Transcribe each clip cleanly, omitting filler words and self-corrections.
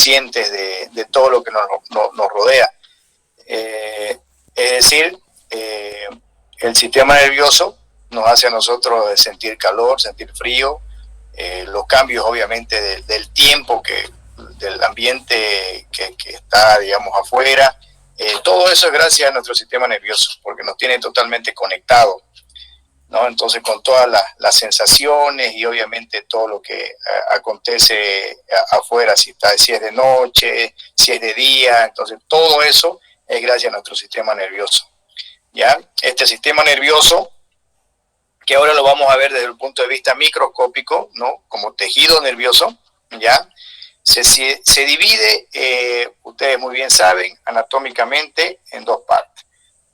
conscientes de todo lo que nos rodea. Es decir, el sistema nervioso nos hace a nosotros sentir calor, sentir frío, los cambios obviamente del tiempo, del ambiente que está, digamos, afuera. Todo eso es gracias a nuestro sistema nervioso, porque nos tiene totalmente conectados, ¿no? Entonces, con todas las sensaciones y obviamente todo lo que acontece afuera, si es de noche, si es de día, entonces todo eso es gracias a nuestro sistema nervioso, ¿ya? Este sistema nervioso, que ahora lo vamos a ver desde el punto de vista microscópico, ¿no? Como tejido nervioso, ¿ya? Se divide, ustedes muy bien saben, anatómicamente en dos partes.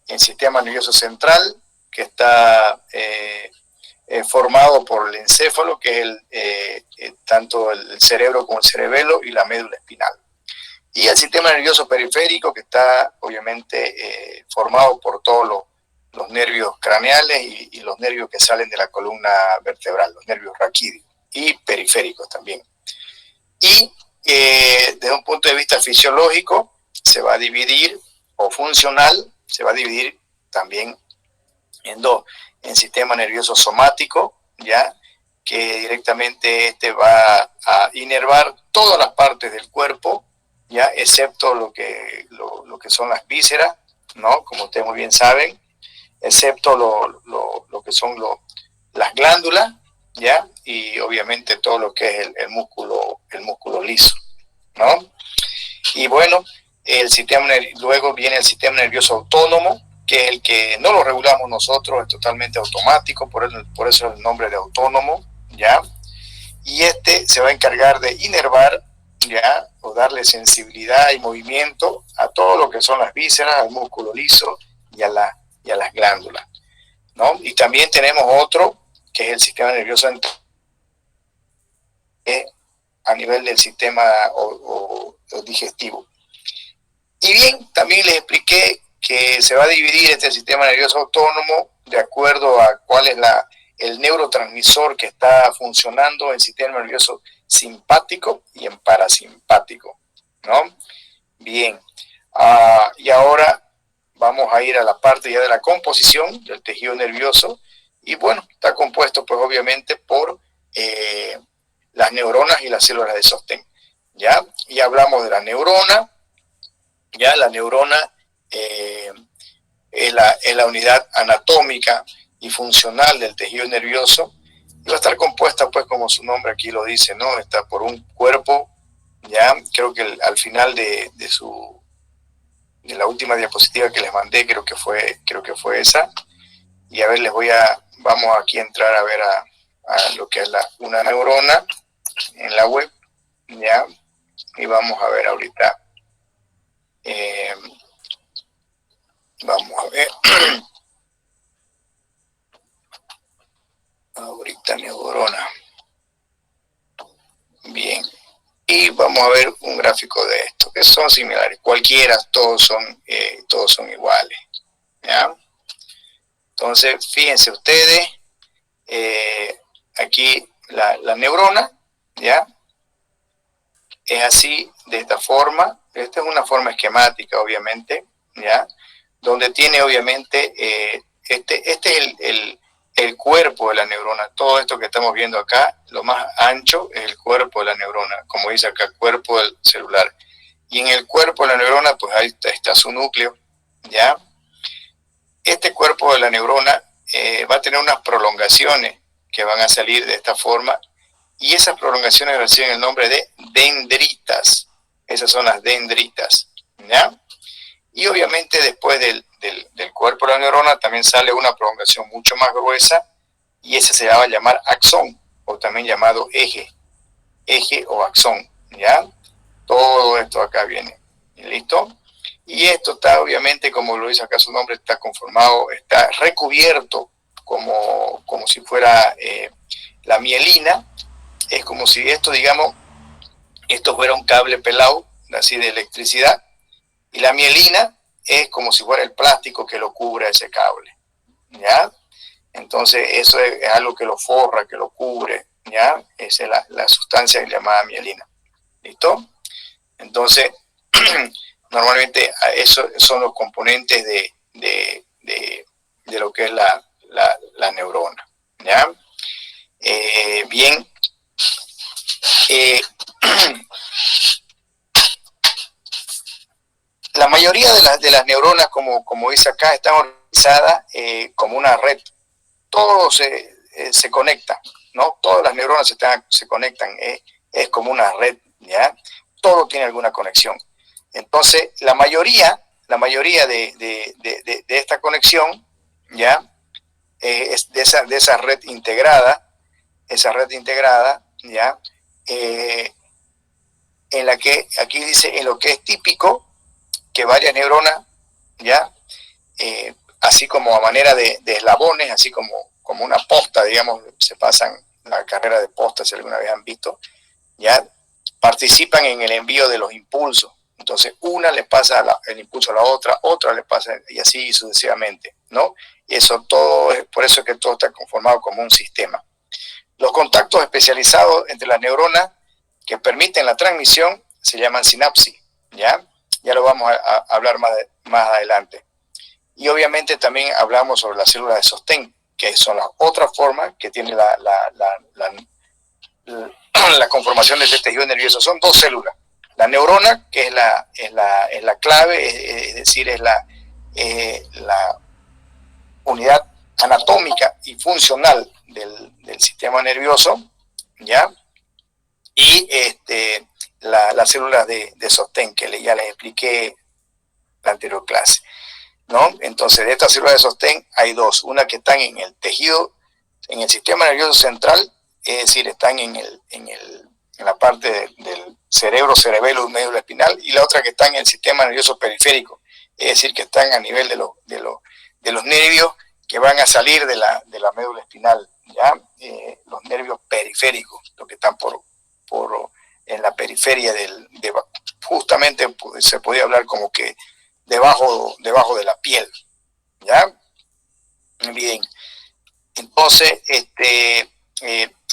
El sistema nervioso central, que está formado por el encéfalo, que es tanto el cerebro como el cerebelo, y la médula espinal. Y el sistema nervioso periférico, que está obviamente formado por todos los nervios craneales y los nervios que salen de la columna vertebral, los nervios raquídeos y periféricos también. Y desde un punto de vista fisiológico se va a dividir, o funcional, se va a dividir también en dos: en sistema nervioso somático, ya, que directamente va a inervar todas las partes del cuerpo, ya, excepto lo que son las vísceras, ¿no? Como ustedes muy bien saben, excepto lo que son las glándulas, ya, y obviamente todo lo que es el músculo liso, ¿no? Y bueno, luego viene el sistema nervioso autónomo, que es el que no lo regulamos nosotros, es totalmente automático, por eso el nombre de autónomo, ¿ya? Y este se va a encargar de inervar, ¿ya?, o darle sensibilidad y movimiento a todo lo que son las vísceras, al músculo liso y a las glándulas, ¿no? Y también tenemos otro, que es el sistema nervioso a nivel del sistema o digestivo. Y bien, también les expliqué que se va a dividir este sistema nervioso autónomo de acuerdo a cuál es el neurotransmisor que está funcionando en el sistema nervioso simpático y en parasimpático, ¿no? Bien, y ahora vamos a ir a la parte ya de la composición del tejido nervioso. Y bueno, está compuesto pues obviamente por las neuronas y las células de sostén, ¿ya? Y hablamos de la neurona. Ya la neurona es la unidad anatómica y funcional del tejido nervioso, y va a estar compuesta, pues, como su nombre aquí lo dice, ¿no? Está por un cuerpo, ya, creo que al final de la última diapositiva que les mandé, creo que fue esa. Y a ver, vamos aquí a entrar a ver a lo que es una neurona en la web, ya, y vamos a ver ahorita. Vamos a ver. Ahorita neurona. Bien. Y vamos a ver un gráfico de esto, que son similares. Cualquiera, todos son iguales, ¿ya? Entonces, fíjense ustedes, aquí la neurona, ¿ya?, es así, de esta forma. Esta es una forma esquemática, obviamente, ¿ya?, donde tiene obviamente, este es el cuerpo de la neurona. Todo esto que estamos viendo acá, lo más ancho es el cuerpo de la neurona, como dice acá, cuerpo del celular. Y en el cuerpo de la neurona, pues ahí está su núcleo, ¿ya? Este cuerpo de la neurona va a tener unas prolongaciones que van a salir de esta forma, y esas prolongaciones reciben el nombre de dendritas. Esas son las dendritas, ¿ya? Y obviamente después del cuerpo de la neurona también sale una prolongación mucho más gruesa, y ese se va a llamar axón, o también llamado eje o axón, ¿ya? Todo esto acá viene, ¿listo? Y esto está obviamente, como lo dice acá su nombre, está conformado, está recubierto como si fuera la mielina. Es como si esto, digamos, esto fuera un cable pelado, así, de electricidad, y la mielina es como si fuera el plástico que lo cubre ese cable, ¿ya? Entonces eso es algo que lo forra, que lo cubre, ¿ya? Esa es la sustancia llamada mielina, ¿listo? Entonces, normalmente esos son los componentes de lo que es la neurona, ¿ya? Bien. La mayoría de las neuronas, como dice acá, están organizadas como una red. Todos se conectan, ¿no? Todas las neuronas se conectan, es como una red, ¿ya? Todo tiene alguna conexión. Entonces, la mayoría de esta conexión, ¿ya? Es de esa red integrada, ¿ya? En la que, aquí dice, en lo que es típico, que varias neuronas, ¿ya? Así como a manera de eslabones, así como una posta, digamos, se pasan la carrera de posta, si alguna vez han visto, ¿ya? Participan en el envío de los impulsos. Entonces, una le pasa el impulso a la otra le pasa, y así sucesivamente, ¿no? Y eso todo, por eso es que todo está conformado como un sistema. Los contactos especializados entre las neuronas que permiten la transmisión se llaman sinapsis, ¿ya? Ya lo vamos a hablar más adelante. Y obviamente también hablamos sobre las células de sostén, que son las otras formas que tiene la conformación de este tejido nervioso. Son dos células. La neurona, que es la clave, es decir, es la unidad anatómica y funcional del sistema nervioso, ¿ya? Y las células de sostén, que ya les expliqué en la anterior clase, ¿no? Entonces, de estas células de sostén hay dos, una que están en el tejido, en el sistema nervioso central, es decir, están en la parte del cerebro, cerebelo y médula espinal, y la otra que está en el sistema nervioso periférico, es decir, que están a nivel de los nervios que van a salir de la médula espinal, ¿ya? Los nervios periféricos, los que están en la periferia justamente se podía hablar como que debajo de la piel, ¿ya? Bien. Entonces,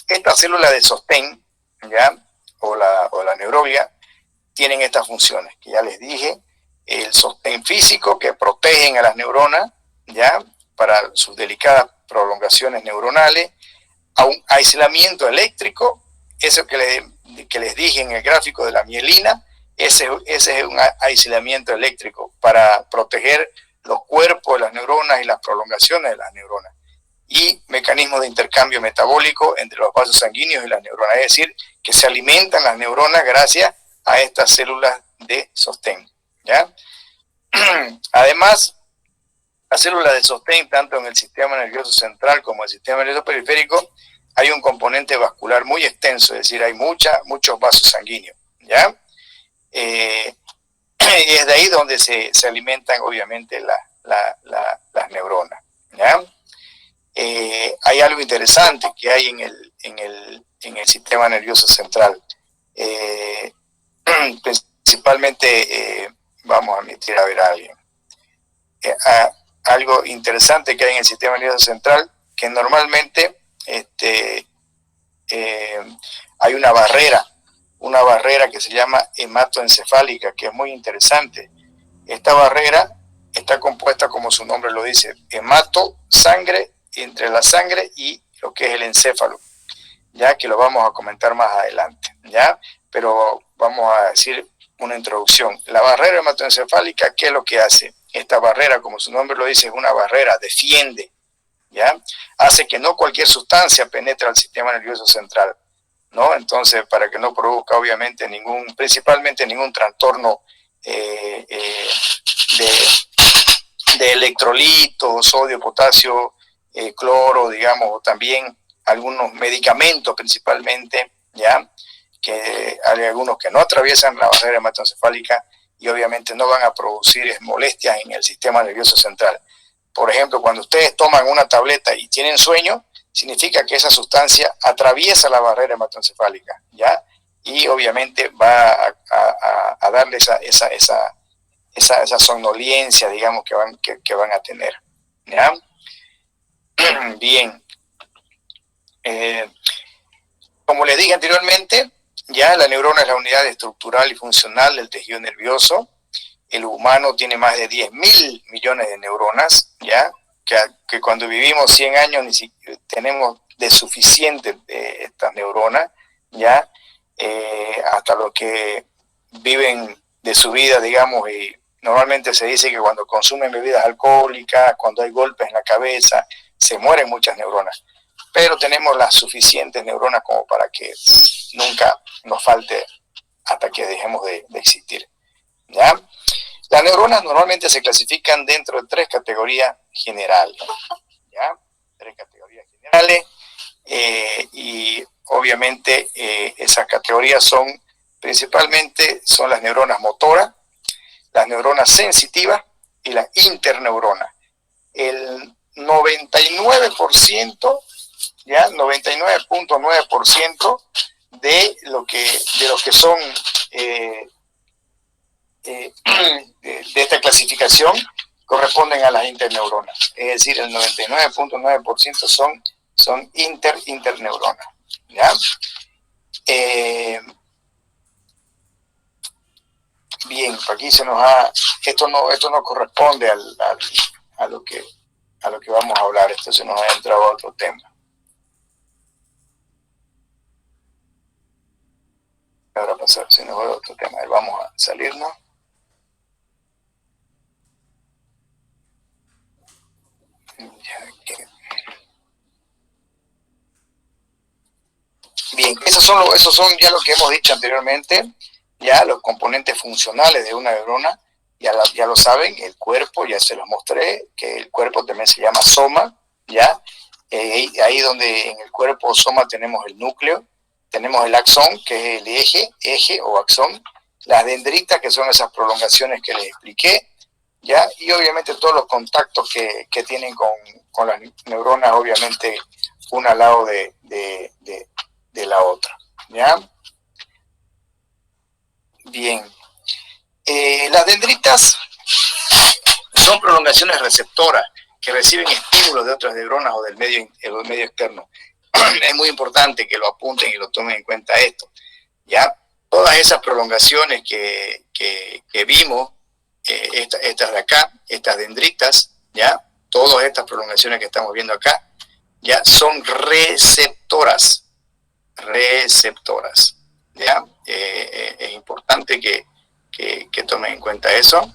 estas células de sostén, ¿ya? O la neuroglia, tienen estas funciones que ya les dije: el sostén físico, que protegen a las neuronas, ¿ya? Para sus delicadas prolongaciones neuronales, a un aislamiento eléctrico, eso que les dije en el gráfico de la mielina, ese es un aislamiento eléctrico para proteger los cuerpos de las neuronas y las prolongaciones de las neuronas. Y mecanismos de intercambio metabólico entre los vasos sanguíneos y las neuronas, es decir, que se alimentan las neuronas gracias a estas células de sostén, ¿ya? Además, las células de sostén, tanto en el sistema nervioso central como en el sistema nervioso periférico, hay un componente vascular muy extenso, es decir, hay muchos vasos sanguíneos, ¿ya? Y es de ahí donde se alimentan, obviamente, las neuronas, ¿ya? Hay algo interesante que hay en el sistema nervioso central. Principalmente, vamos a admitir a ver a alguien. Algo interesante que hay en el sistema nervioso central, que normalmente hay una barrera que se llama hematoencefálica, que es muy interesante. Esta barrera está compuesta, como su nombre lo dice, hemato, sangre, entre la sangre y lo que es el encéfalo, ya que lo vamos a comentar más adelante, ¿ya? Pero vamos a decir una introducción. La barrera hematoencefálica, ¿qué es lo que hace? Esta barrera, como su nombre lo dice, es una barrera, defiende, ¿ya? Hace que no cualquier sustancia penetre al sistema nervioso central, ¿no? Entonces, para que no produzca, obviamente, principalmente ningún trastorno de electrolitos, sodio, potasio, cloro, digamos, o también algunos medicamentos principalmente, ¿ya? Que hay algunos que no atraviesan la barrera hematoencefálica y obviamente no van a producir molestias en el sistema nervioso central. Por ejemplo, cuando ustedes toman una tableta y tienen sueño, significa que esa sustancia atraviesa la barrera hematoencefálica, ¿ya? Y obviamente va a darle esa somnolencia, digamos, que van a tener, ¿ya? Bien. Como les dije anteriormente, Ya la neurona es la unidad estructural y funcional del tejido nervioso. El humano tiene más de 10.000 millones de neuronas, ya que cuando vivimos 100 años ni siquiera tenemos de suficiente de estas neuronas, ya hasta los que viven de su vida, digamos, y normalmente se dice que cuando consumen bebidas alcohólicas, cuando hay golpes en la cabeza, se mueren muchas neuronas, pero tenemos las suficientes neuronas como para que nunca nos falte hasta que dejemos de existir, ¿ya? Las neuronas normalmente se clasifican dentro de 3 categorías generales, ¿ya? 3 categorías generales, y obviamente esas categorías son principalmente las neuronas motoras, las neuronas sensitivas y las interneuronas. El 99%, ya 99.9% de lo que son de esta clasificación corresponden a las interneuronas, es decir, el 99.9% son interneuronas, ¿ya? Bien, aquí se nos ha, esto no corresponde a lo que vamos a hablar, esto se nos ha entrado a otro tema. Ahora pasar, se nos va a otro tema, vamos a salirnos. Bien, esos son ya lo que hemos dicho anteriormente, ya los componentes funcionales de una neurona, ya lo saben, el cuerpo, ya se los mostré, que el cuerpo también se llama soma, ya, ahí donde en el cuerpo soma tenemos el núcleo, tenemos el axón, que es el eje o axón, las dendritas, que son esas prolongaciones que les expliqué, ya, y obviamente todos los contactos que tienen con las neuronas, obviamente una al lado de la otra, ¿ya? Bien. Las dendritas son prolongaciones receptoras que reciben estímulos de otras neuronas o del medio externo. Es muy importante que lo apunten y lo tomen en cuenta esto, ¿ya? Todas esas prolongaciones que vimos, estas de acá, estas dendritas, ¿ya? Todas estas prolongaciones que estamos viendo acá, ya son receptoras, ¿ya? Es importante que tomen en cuenta eso.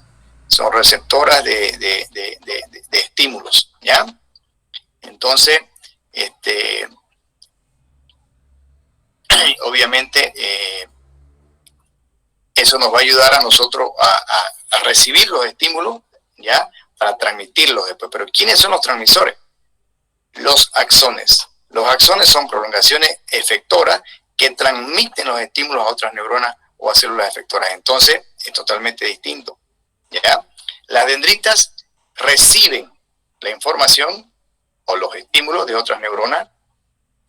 Son receptoras de estímulos, ¿ya? Entonces, obviamente, eso nos va a ayudar a nosotros a recibir los estímulos, ¿ya? Para transmitirlos después. Pero ¿quiénes son los transmisores? Los axones. Los axones son prolongaciones efectoras que transmiten los estímulos a otras neuronas o a células efectoras. Entonces, es totalmente distinto, ¿ya? Las dendritas reciben la información o los estímulos de otras neuronas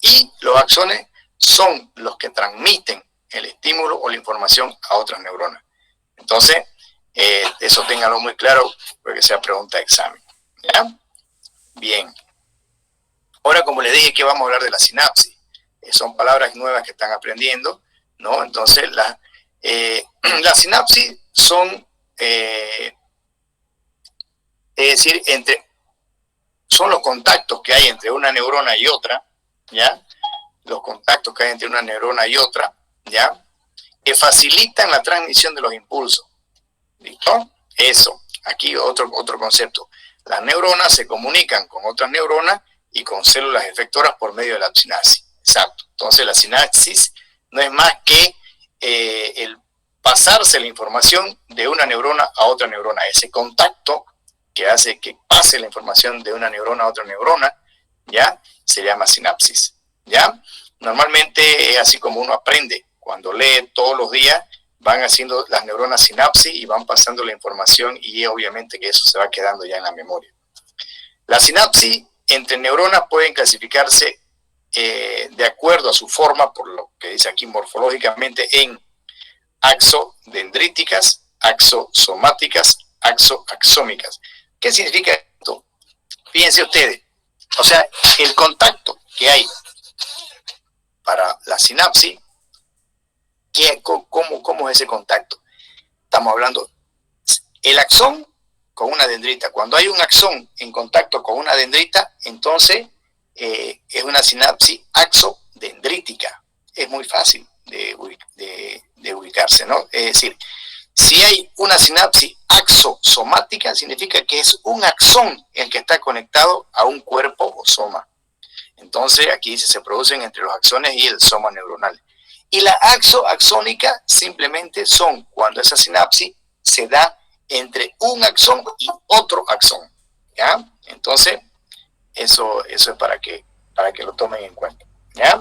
y los axones son los que transmiten el estímulo o la información a otras neuronas. Entonces, eso ténganlo muy claro porque sea pregunta de examen, ¿ya? Bien. Ahora, como les dije, que vamos a hablar de la sinapsis. Son palabras nuevas que están aprendiendo, ¿no? Entonces, la sinapsis son, es decir, son los contactos que hay entre una neurona y otra, ¿ya? Los contactos que hay entre una neurona y otra, ¿ya? Que facilitan la transmisión de los impulsos. ¿Listo? Eso. Aquí otro concepto. Las neuronas se comunican con otras neuronas y con células efectoras por medio de la sinapsis. Exacto. Entonces la sinapsis no es más que el pasarse la información de una neurona a otra neurona. Ese contacto que hace que pase la información de una neurona a otra neurona, ¿ya? Se llama sinapsis, ¿ya? Normalmente es así como uno aprende. Cuando lee todos los días, van haciendo las neuronas sinapsis y van pasando la información y obviamente que eso se va quedando ya en la memoria. La sinapsis entre neuronas pueden clasificarse de acuerdo a su forma, por lo que dice aquí morfológicamente, en axodendríticas, axosomáticas, axómicas. ¿Qué significa esto? Fíjense ustedes, o sea, el contacto que hay para la sinapsis ¿Cómo es ese contacto? Estamos hablando el axón con una dendrita. Cuando hay un axón en contacto con una dendrita, entonces es una sinapsis axodendrítica. Es muy fácil de ubicarse, ¿no? Es decir, si hay una sinapsis axosomática, significa que es un axón el que está conectado a un cuerpo o soma. Entonces, aquí dice, se producen entre los axones y el soma neuronal. Y la axónica simplemente son cuando esa sinapsis se da entre un axón y otro axón, ¿ya? Entonces, eso es para que lo tomen en cuenta, ¿ya?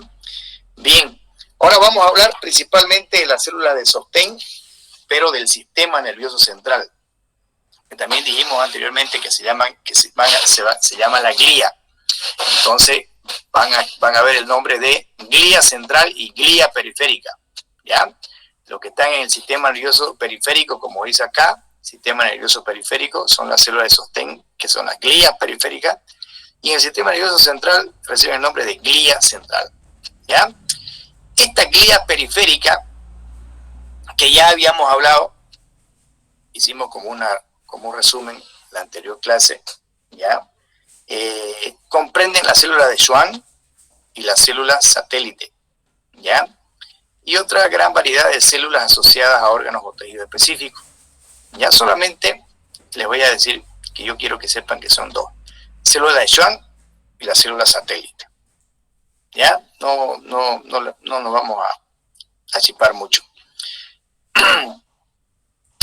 Bien, ahora vamos a hablar principalmente de las células de sostén, pero del sistema nervioso central, que también dijimos anteriormente que se llama la glía. Entonces van a ver el nombre de glía central y glía periférica, ¿ya? Lo que están en el sistema nervioso periférico, como dice acá, sistema nervioso periférico, son las células de sostén, que son las glías periféricas, y en el sistema nervioso central reciben el nombre de glía central, ¿ya? Esta glía periférica, que ya habíamos hablado, hicimos como un resumen la anterior clase, ¿ya? Comprenden las células de Schwann y las células satélite, ¿ya? Y otra gran variedad de células asociadas a órganos o tejidos específicos. Ya solamente les voy a decir que yo quiero que sepan que son dos: células de Schwann y las células satélite. ¿Ya? No nos vamos a chipar mucho.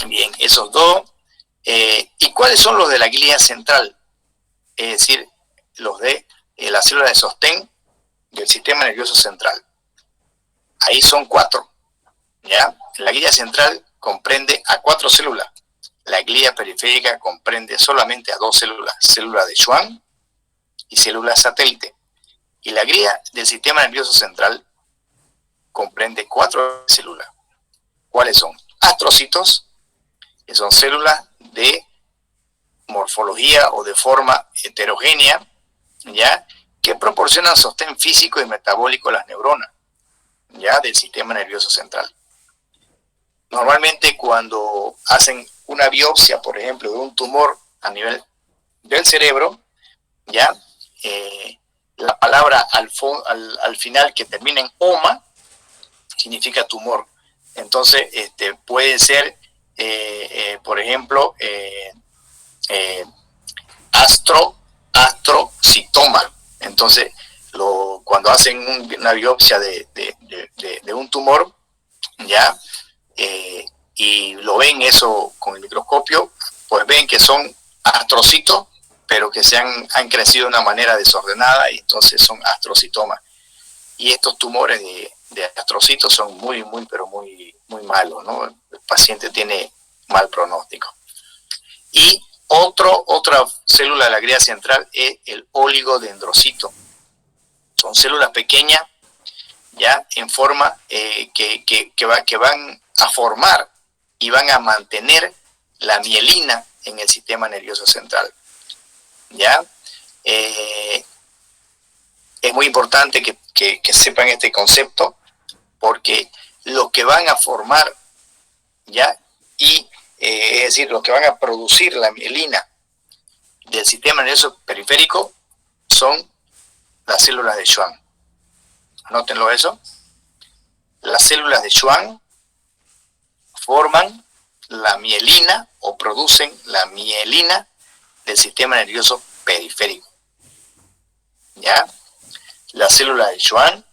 Bien, esos dos. ¿Y cuáles son los de la glía central? Es decir, los de la célula de sostén del sistema nervioso central. Ahí son 4. ¿Ya? La glía central comprende a 4 células. La glía periférica comprende solamente a 2 células: célula de Schwann y célula satélite. Y la glía del sistema nervioso central comprende 4 células. ¿Cuáles son? Astrocitos, que son células de morfología o de forma heterogénea, ¿ya? Que proporcionan sostén físico y metabólico a las neuronas, ¿ya? Del sistema nervioso central. Normalmente cuando hacen una biopsia, por ejemplo, de un tumor a nivel del cerebro, ¿ya? La palabra al final que termina en oma significa tumor. Entonces, puede ser, por ejemplo, astrocitoma. Entonces, cuando hacen una biopsia de un tumor, ¿ya? Y lo ven eso con el microscopio, pues ven que son astrocitos, pero que han crecido de una manera desordenada, y entonces son astrocitomas. Y estos tumores de astrocitos son muy malos, ¿no? El paciente tiene mal pronóstico. Y otra célula de la glía central es el oligodendrocito. Son células pequeñas, ya en forma que van a formar y van a mantener la mielina en el sistema nervioso central, ¿ya? Es muy importante que sepan este concepto, porque lo que van a formar, ¿ya? Y es decir, los que van a producir la mielina del sistema nervioso periférico son las células de Schwann. Anótenlo eso. Las células de Schwann forman la mielina o producen la mielina del sistema nervioso periférico, ¿ya? Las células de Schwann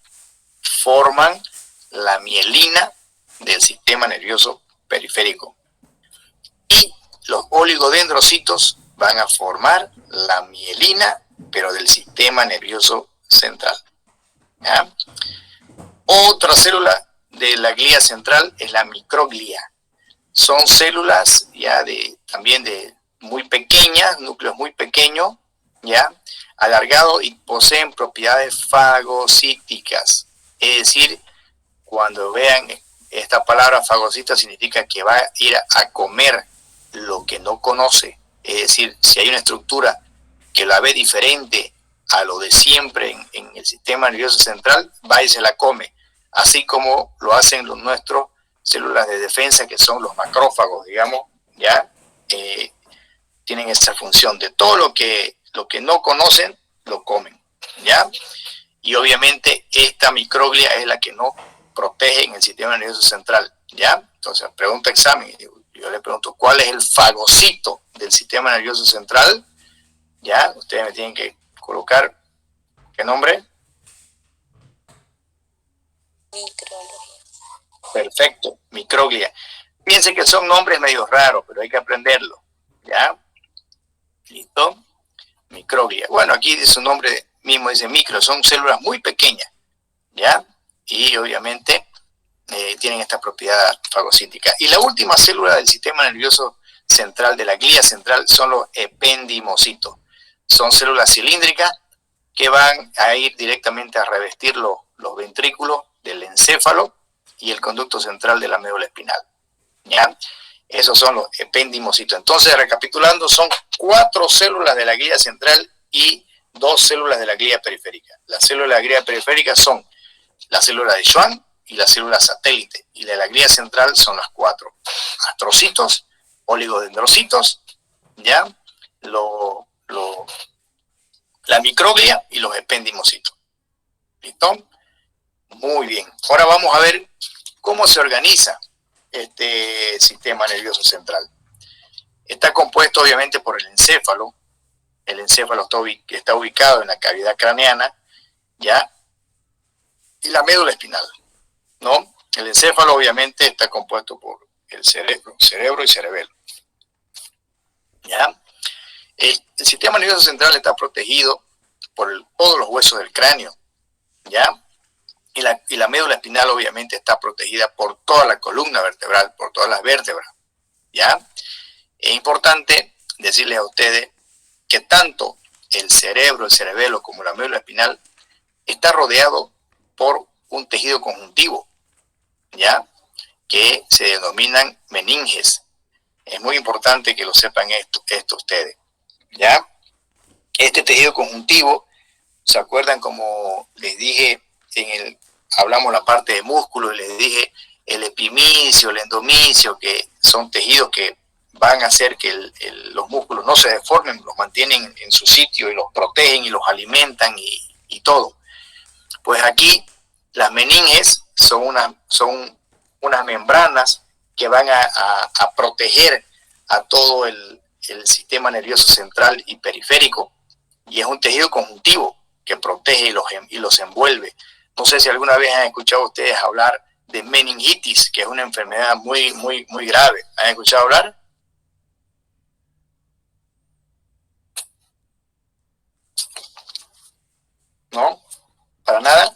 forman la mielina del sistema nervioso periférico. Y los oligodendrocitos van a formar la mielina, pero del sistema nervioso central, ¿ya? Otra célula de la glía central es la microglía. Son células ya también de muy pequeñas, núcleos muy pequeños, ya alargados, y poseen propiedades fagocíticas. Es decir, cuando vean esta palabra fagocita, significa que va a ir a comer lo que no conoce. Es decir, si hay una estructura que la ve diferente a lo de siempre en el sistema nervioso central, va y se la come. así como lo hacen los nuestros células de defensa, que son los macrófagos, digamos, ya tienen esa función de todo lo que no conocen, lo comen, ya. Y obviamente esta microglia es la que nos protege en el sistema nervioso central, ya. Entonces, pregunta examen, yo le pregunto, ¿cuál es el fagocito del sistema nervioso central? Ya, ustedes me tienen que colocar, ¿qué nombre? Microglia. Perfecto, microglia. Piensen que son nombres medio raros, pero hay que aprenderlo, ¿ya? ¿Listo? Microglia. Bueno, aquí su nombre mismo dice micro, son células muy pequeñas, ¿ya? Y obviamente tienen esta propiedad fagocítica. Y la última célula del sistema nervioso central, de la glía central, son los ependimocitos. Son células cilíndricas que van a ir directamente a revestir los ventrículos del encéfalo y el conducto central de la médula espinal, ¿ya? Esos son los ependimocitos. Entonces, recapitulando, son 4 células de la glía central y 2 células de la glía periférica. Las células de la glía periférica son la célula de Schwann y la célula satélite, y de la glía central son las 4: astrocitos, oligodendrocitos, ¿ya? La microglia y los ependimocitos. ¿Listo? Muy bien. Ahora vamos a ver cómo se organiza este sistema nervioso central. Está compuesto obviamente por el encéfalo. El encéfalo está ubicado en la cavidad craneana, ¿ya? Y la médula espinal, ¿no? El encéfalo obviamente está compuesto por el cerebro y cerebelo, ¿ya? El sistema nervioso central está protegido por todos los huesos del cráneo, ¿ya? Y la médula espinal obviamente está protegida por toda la columna vertebral, por todas las vértebras, ¿ya? Es importante decirles a ustedes que tanto el cerebro, el cerebelo, como la médula espinal está rodeado por un tejido conjuntivo, ¿ya? Que se denominan meninges. Es muy importante que lo sepan esto ustedes, ¿ya? Este tejido conjuntivo, ¿se acuerdan como les dije hablamos la parte de músculo y les dije el epimicio, el endomicio, que son tejidos que van a hacer que los músculos no se deformen, los mantienen en su sitio y los protegen y los alimentan y todo? Pues aquí las meninges son unas membranas que van a proteger a todo el sistema nervioso central y periférico, y es un tejido conjuntivo que protege y los envuelve. No sé si alguna vez han escuchado ustedes hablar de meningitis, que es una enfermedad muy, muy, muy grave. ¿Han escuchado hablar? ¿No? ¿Para nada?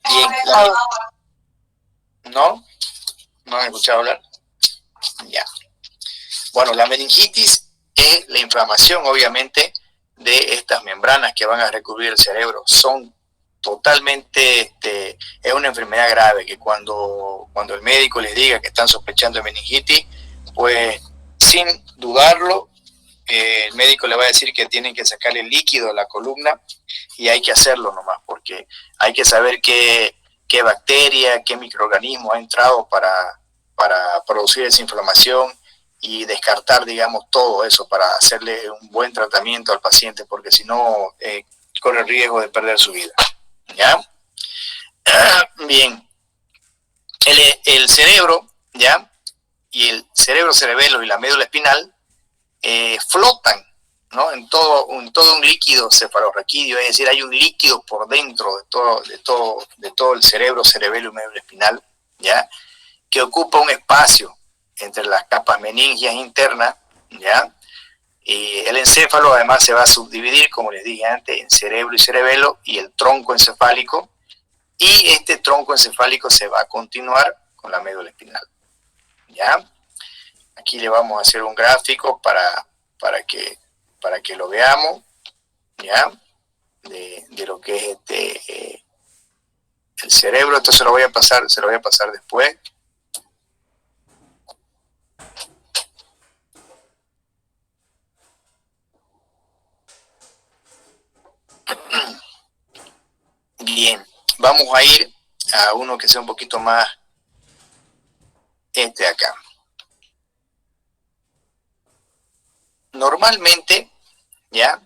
Bien. ¿No? ¿No han escuchado hablar? Ya. Bueno, la meningitis es la inflamación, obviamente, de estas membranas que van a recubrir el cerebro. Son totalmente, es una enfermedad grave que cuando el médico les diga que están sospechando de meningitis, pues sin dudarlo, el médico le va a decir que tienen que sacarle líquido a la columna, y hay que hacerlo nomás, porque hay que saber qué bacteria, qué microorganismo ha entrado para producir esa inflamación, y descartar, digamos, todo eso para hacerle un buen tratamiento al paciente, porque si no, corre el riesgo de perder su vida, ¿ya? Bien, el cerebro, ¿ya? Y el cerebro, cerebelo y la médula espinal flotan, ¿no? en todo un líquido cefalorraquídeo, es decir, hay un líquido por dentro de todo el cerebro, cerebelo y médula espinal, ¿ya? Que ocupa un espacio entre las capas meningias internas, ¿ya? Y el encéfalo además se va a subdividir, como les dije antes, en cerebro y cerebelo y el tronco encefálico, y este tronco encefálico se va a continuar con la médula espinal, ¿ya? Aquí le vamos a hacer un gráfico para que lo veamos, ¿ya? De lo que es el cerebro. Esto se lo voy a pasar después. Bien, vamos a ir a uno que sea un poquito más, este de acá. Normalmente, ya,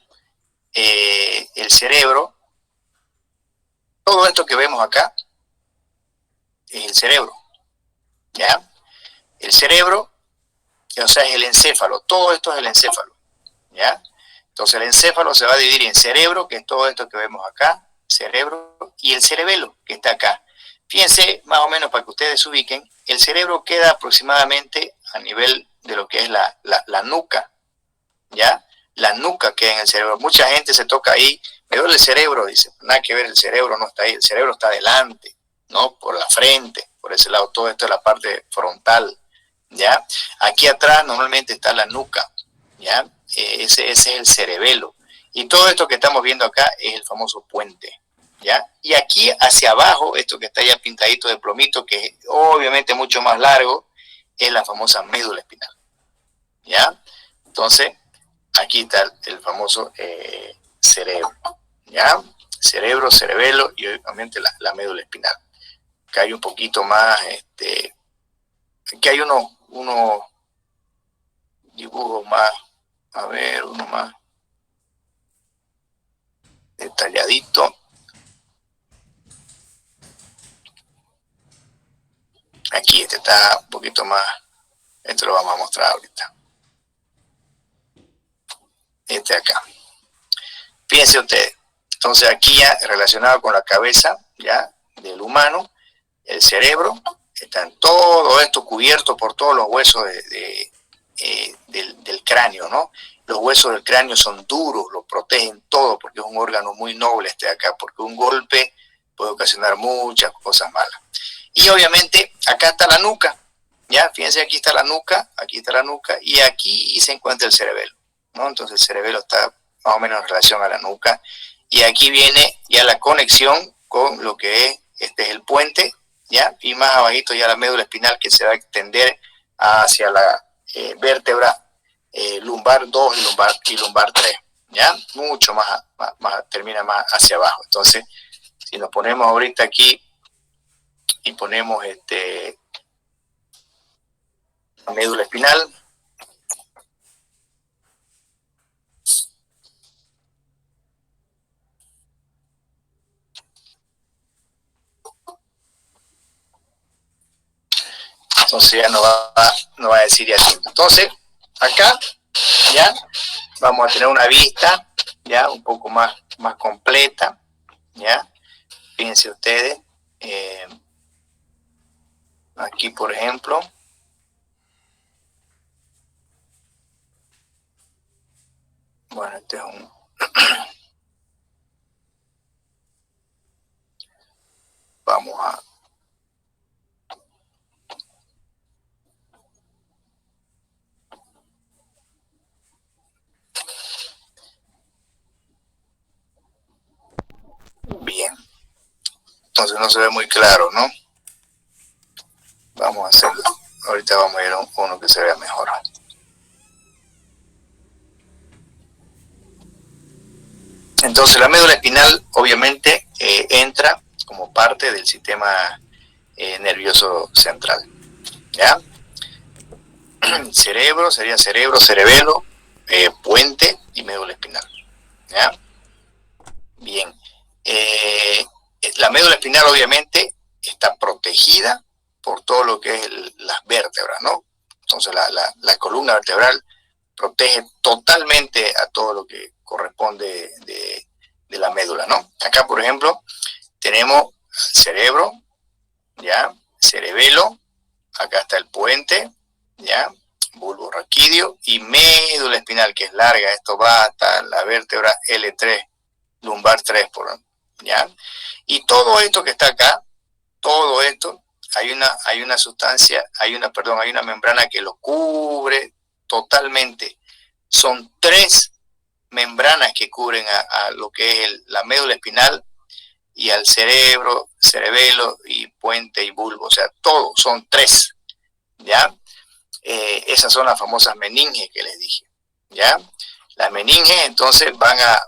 el cerebro, todo esto que vemos acá, es el cerebro, ya. El cerebro, o sea, es el encéfalo, todo esto es el encéfalo, ya. Entonces el encéfalo se va a dividir en cerebro, que es todo esto que vemos acá, cerebro, y el cerebelo, que está acá. Fíjense, más o menos para que ustedes se ubiquen, el cerebro queda aproximadamente a nivel de lo que es la nuca, ¿ya? La nuca queda en el cerebro. Mucha gente se toca ahí, me duele el cerebro, dice, nada que ver, el cerebro no está ahí, el cerebro está adelante, ¿no? Por la frente, por ese lado, todo esto es la parte frontal, ¿ya? Aquí atrás normalmente está la nuca, ¿ya? Ese es el cerebelo. Y todo esto que estamos viendo acá es el famoso puente, ¿ya? Y aquí hacia abajo, esto que está ya pintadito de plomito, que es obviamente mucho más largo, es la famosa médula espinal, ¿ya? Entonces, aquí está el famoso cerebro, ¿ya? Cerebro, cerebelo y obviamente la médula espinal. Acá hay un poquito más, aquí hay unos dibujos más, a ver, uno más detalladito. Aquí este está un poquito más, esto lo vamos a mostrar ahorita. Este acá. Fíjense ustedes, entonces aquí ya relacionado con la cabeza, ya, del humano, el cerebro, está en todo esto cubierto por todos los huesos del cráneo, ¿no? Los huesos del cráneo son duros, lo protegen todo, porque es un órgano muy noble este de acá, porque un golpe puede ocasionar muchas cosas malas. Y obviamente acá está la nuca, ¿ya? Fíjense, aquí está la nuca, y aquí se encuentra el cerebelo, ¿no? Entonces el cerebelo está más o menos en relación a la nuca, y aquí viene ya la conexión con lo que es, este es el puente, ¿ya? Y más abajito ya la médula espinal, que se va a extender hacia la vértebra lumbar 2 y lumbar 3, ¿ya? Mucho más, termina más hacia abajo. Entonces, si nos ponemos ahorita aquí y ponemos la médula espinal, entonces ya no va a decir así. Entonces, acá ya vamos a tener una vista ya un poco más completa, ya. Fíjense ustedes, aquí por ejemplo, bueno, este es un vamos a bien, entonces no se ve muy claro, ¿no? Vamos a hacerlo, ahorita vamos a ir a uno que se vea mejor. Entonces la médula espinal obviamente entra como parte del sistema nervioso central, ¿ya? Cerebro sería cerebro, cerebelo, puente y médula espinal, ¿ya? Bien, la médula espinal obviamente está protegida por todo lo que es las vértebras, ¿no? Entonces la columna vertebral protege totalmente a todo lo que corresponde de la médula, ¿no? Acá, por ejemplo, tenemos cerebro, ¿ya? Cerebelo, acá está el puente, ¿ya? Bulbo raquídeo y médula espinal, que es larga, esto va hasta la vértebra L3, lumbar 3, ¿ya? Y todo esto que está acá, todo esto, hay una sustancia, hay una membrana que lo cubre totalmente. Son 3 membranas que cubren a lo que es la médula espinal y al cerebro, cerebelo y puente y bulbo, o sea, todo, son 3, ¿ya? Esas son las famosas meninges que les dije, ¿ya? Las meninges entonces van a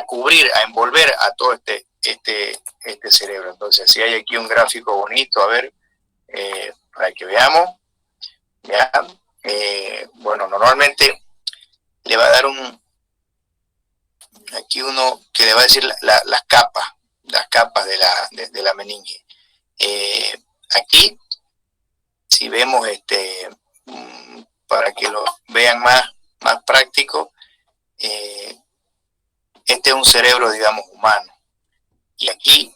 cubrir, a envolver a todo este este cerebro. Entonces, si hay aquí un gráfico bonito, a ver, para que veamos, ¿ya? Bueno, normalmente le va a dar aquí uno que le va a decir las capas de la meninge. Aquí, si vemos, para que lo vean más práctico, este es un cerebro, digamos, humano. Y aquí,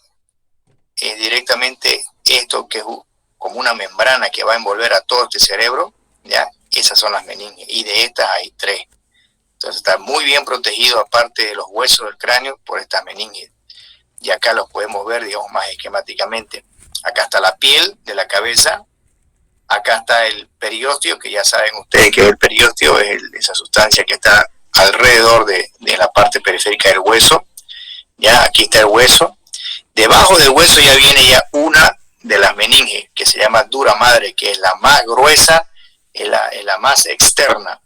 directamente, esto que es como una membrana que va a envolver a todo este cerebro, ¿ya? Esas son las meninges. Y de estas hay 3. Entonces está muy bien protegido, aparte de los huesos del cráneo, por estas meninges. Y acá los podemos ver, digamos, más esquemáticamente. Acá está la piel de la cabeza. Acá está el periósteo, que ya saben ustedes que el periósteo es esa sustancia que está alrededor de la parte periférica del hueso. Ya, aquí está el hueso. Debajo del hueso ya viene ya una de las meninges, que se llama dura madre, que es la más gruesa, es la más externa.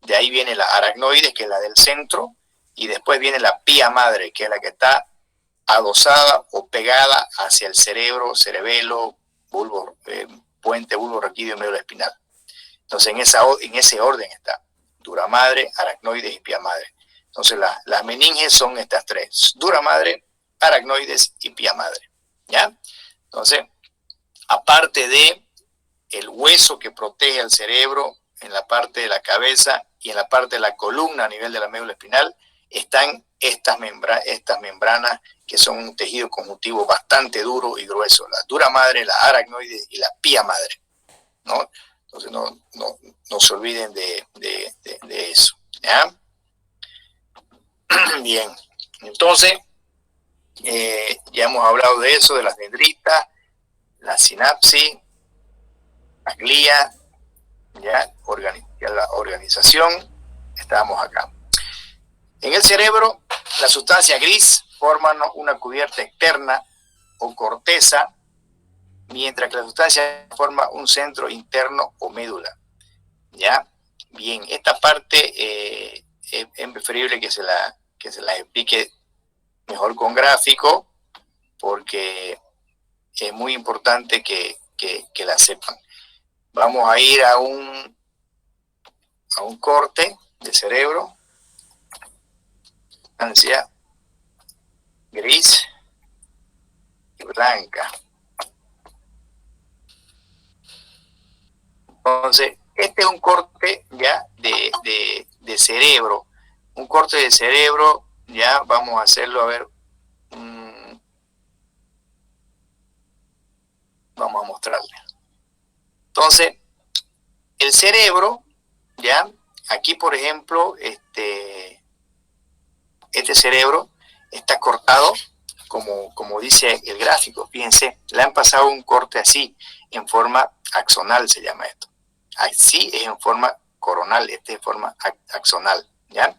De ahí viene la aracnoides, que es la del centro, y después viene la pía madre, que es la que está adosada o pegada hacia el cerebro, cerebelo, bulbo, puente, bulbo raquídeo, médula espinal. Entonces en ese orden está dura madre, aracnoides y pía madre. Entonces las meninges son estas 3: dura madre, aracnoides y pía madre. ¿Ya? Entonces, aparte de el hueso que protege al cerebro en la parte de la cabeza y en la parte de la columna a nivel de la médula espinal, están estas membranas que son un tejido conjuntivo bastante duro y grueso: la dura madre, la aracnoide y la pía madre, ¿no? Entonces no se olviden de eso, ¿ya? Bien, entonces ya hemos hablado de eso, de las dendritas, la sinapsis, la glía, ya la organización. Estábamos acá. En el cerebro, la sustancia gris forma una cubierta externa o corteza, mientras que la sustancia forma un centro interno o médula. ¿Ya? Bien, esta parte es preferible que se la explique mejor con gráfico, porque es muy importante que la sepan. Vamos a ir a un corte de cerebro, sustancia gris y blanca. Entonces, este es un corte ya de cerebro. Un corte de cerebro, ya vamos a hacerlo, a ver. Vamos a mostrarle. Entonces, el cerebro, ya, aquí por ejemplo, este cerebro está cortado, como dice el gráfico. Fíjense, le han pasado un corte así, en forma axonal se llama esto. Así es en forma coronal, este es en forma axonal, ¿ya?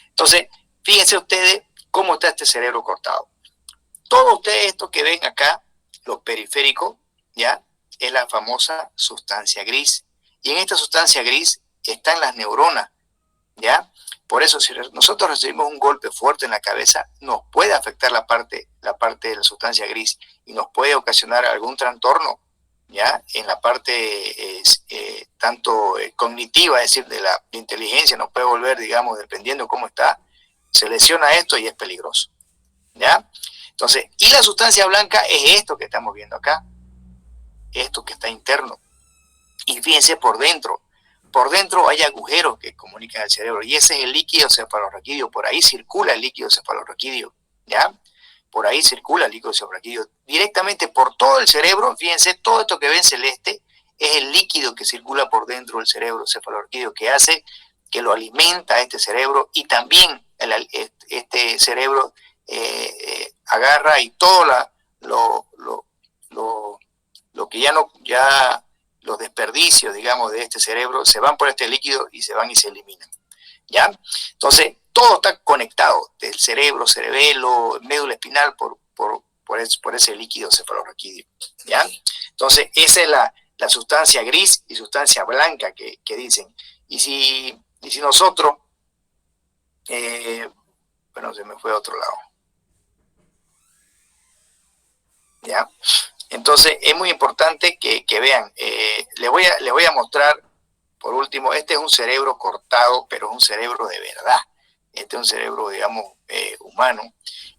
Entonces, fíjense ustedes cómo está este cerebro cortado. Todo ustedes esto que ven acá, los periféricos, ¿ya? Es la famosa sustancia gris. Y en esta sustancia gris están las neuronas, ¿ya? Por eso, si nosotros recibimos un golpe fuerte en la cabeza, nos puede afectar la parte de la sustancia gris y nos puede ocasionar algún trastorno, ¿ya? En la parte tanto cognitiva, es decir, de la inteligencia, nos puede volver, digamos, dependiendo cómo está, se lesiona esto y es peligroso, ¿ya? Entonces, y la sustancia blanca es esto que estamos viendo acá, esto que está interno. Y fíjense por dentro hay agujeros que comunican al cerebro, y ese es el líquido cefalorraquídeo. Por ahí circula el líquido cefalorraquídeo, ¿ya? Por ahí circula el líquido cefalorraquídeo directamente por todo el cerebro. Fíjense, todo esto que ven celeste es el líquido que circula por dentro del cerebro cefalorraquídeo, que hace, que lo alimenta a este cerebro, y también este cerebro agarra y todo lo que ya los desperdicios, digamos, de este cerebro se van por este líquido y se van y se eliminan, ¿ya? Entonces, todo está conectado, del cerebro, cerebelo, médula espinal, por ese líquido cefalorraquídeo, ¿ya? Entonces, esa es la sustancia gris y sustancia blanca que dicen. Y si nosotros, bueno, se me fue a otro lado. ¿ya? Entonces es muy importante que vean. Les voy a mostrar, por último, este es un cerebro cortado, pero es un cerebro de verdad. Este es un cerebro, digamos, humano.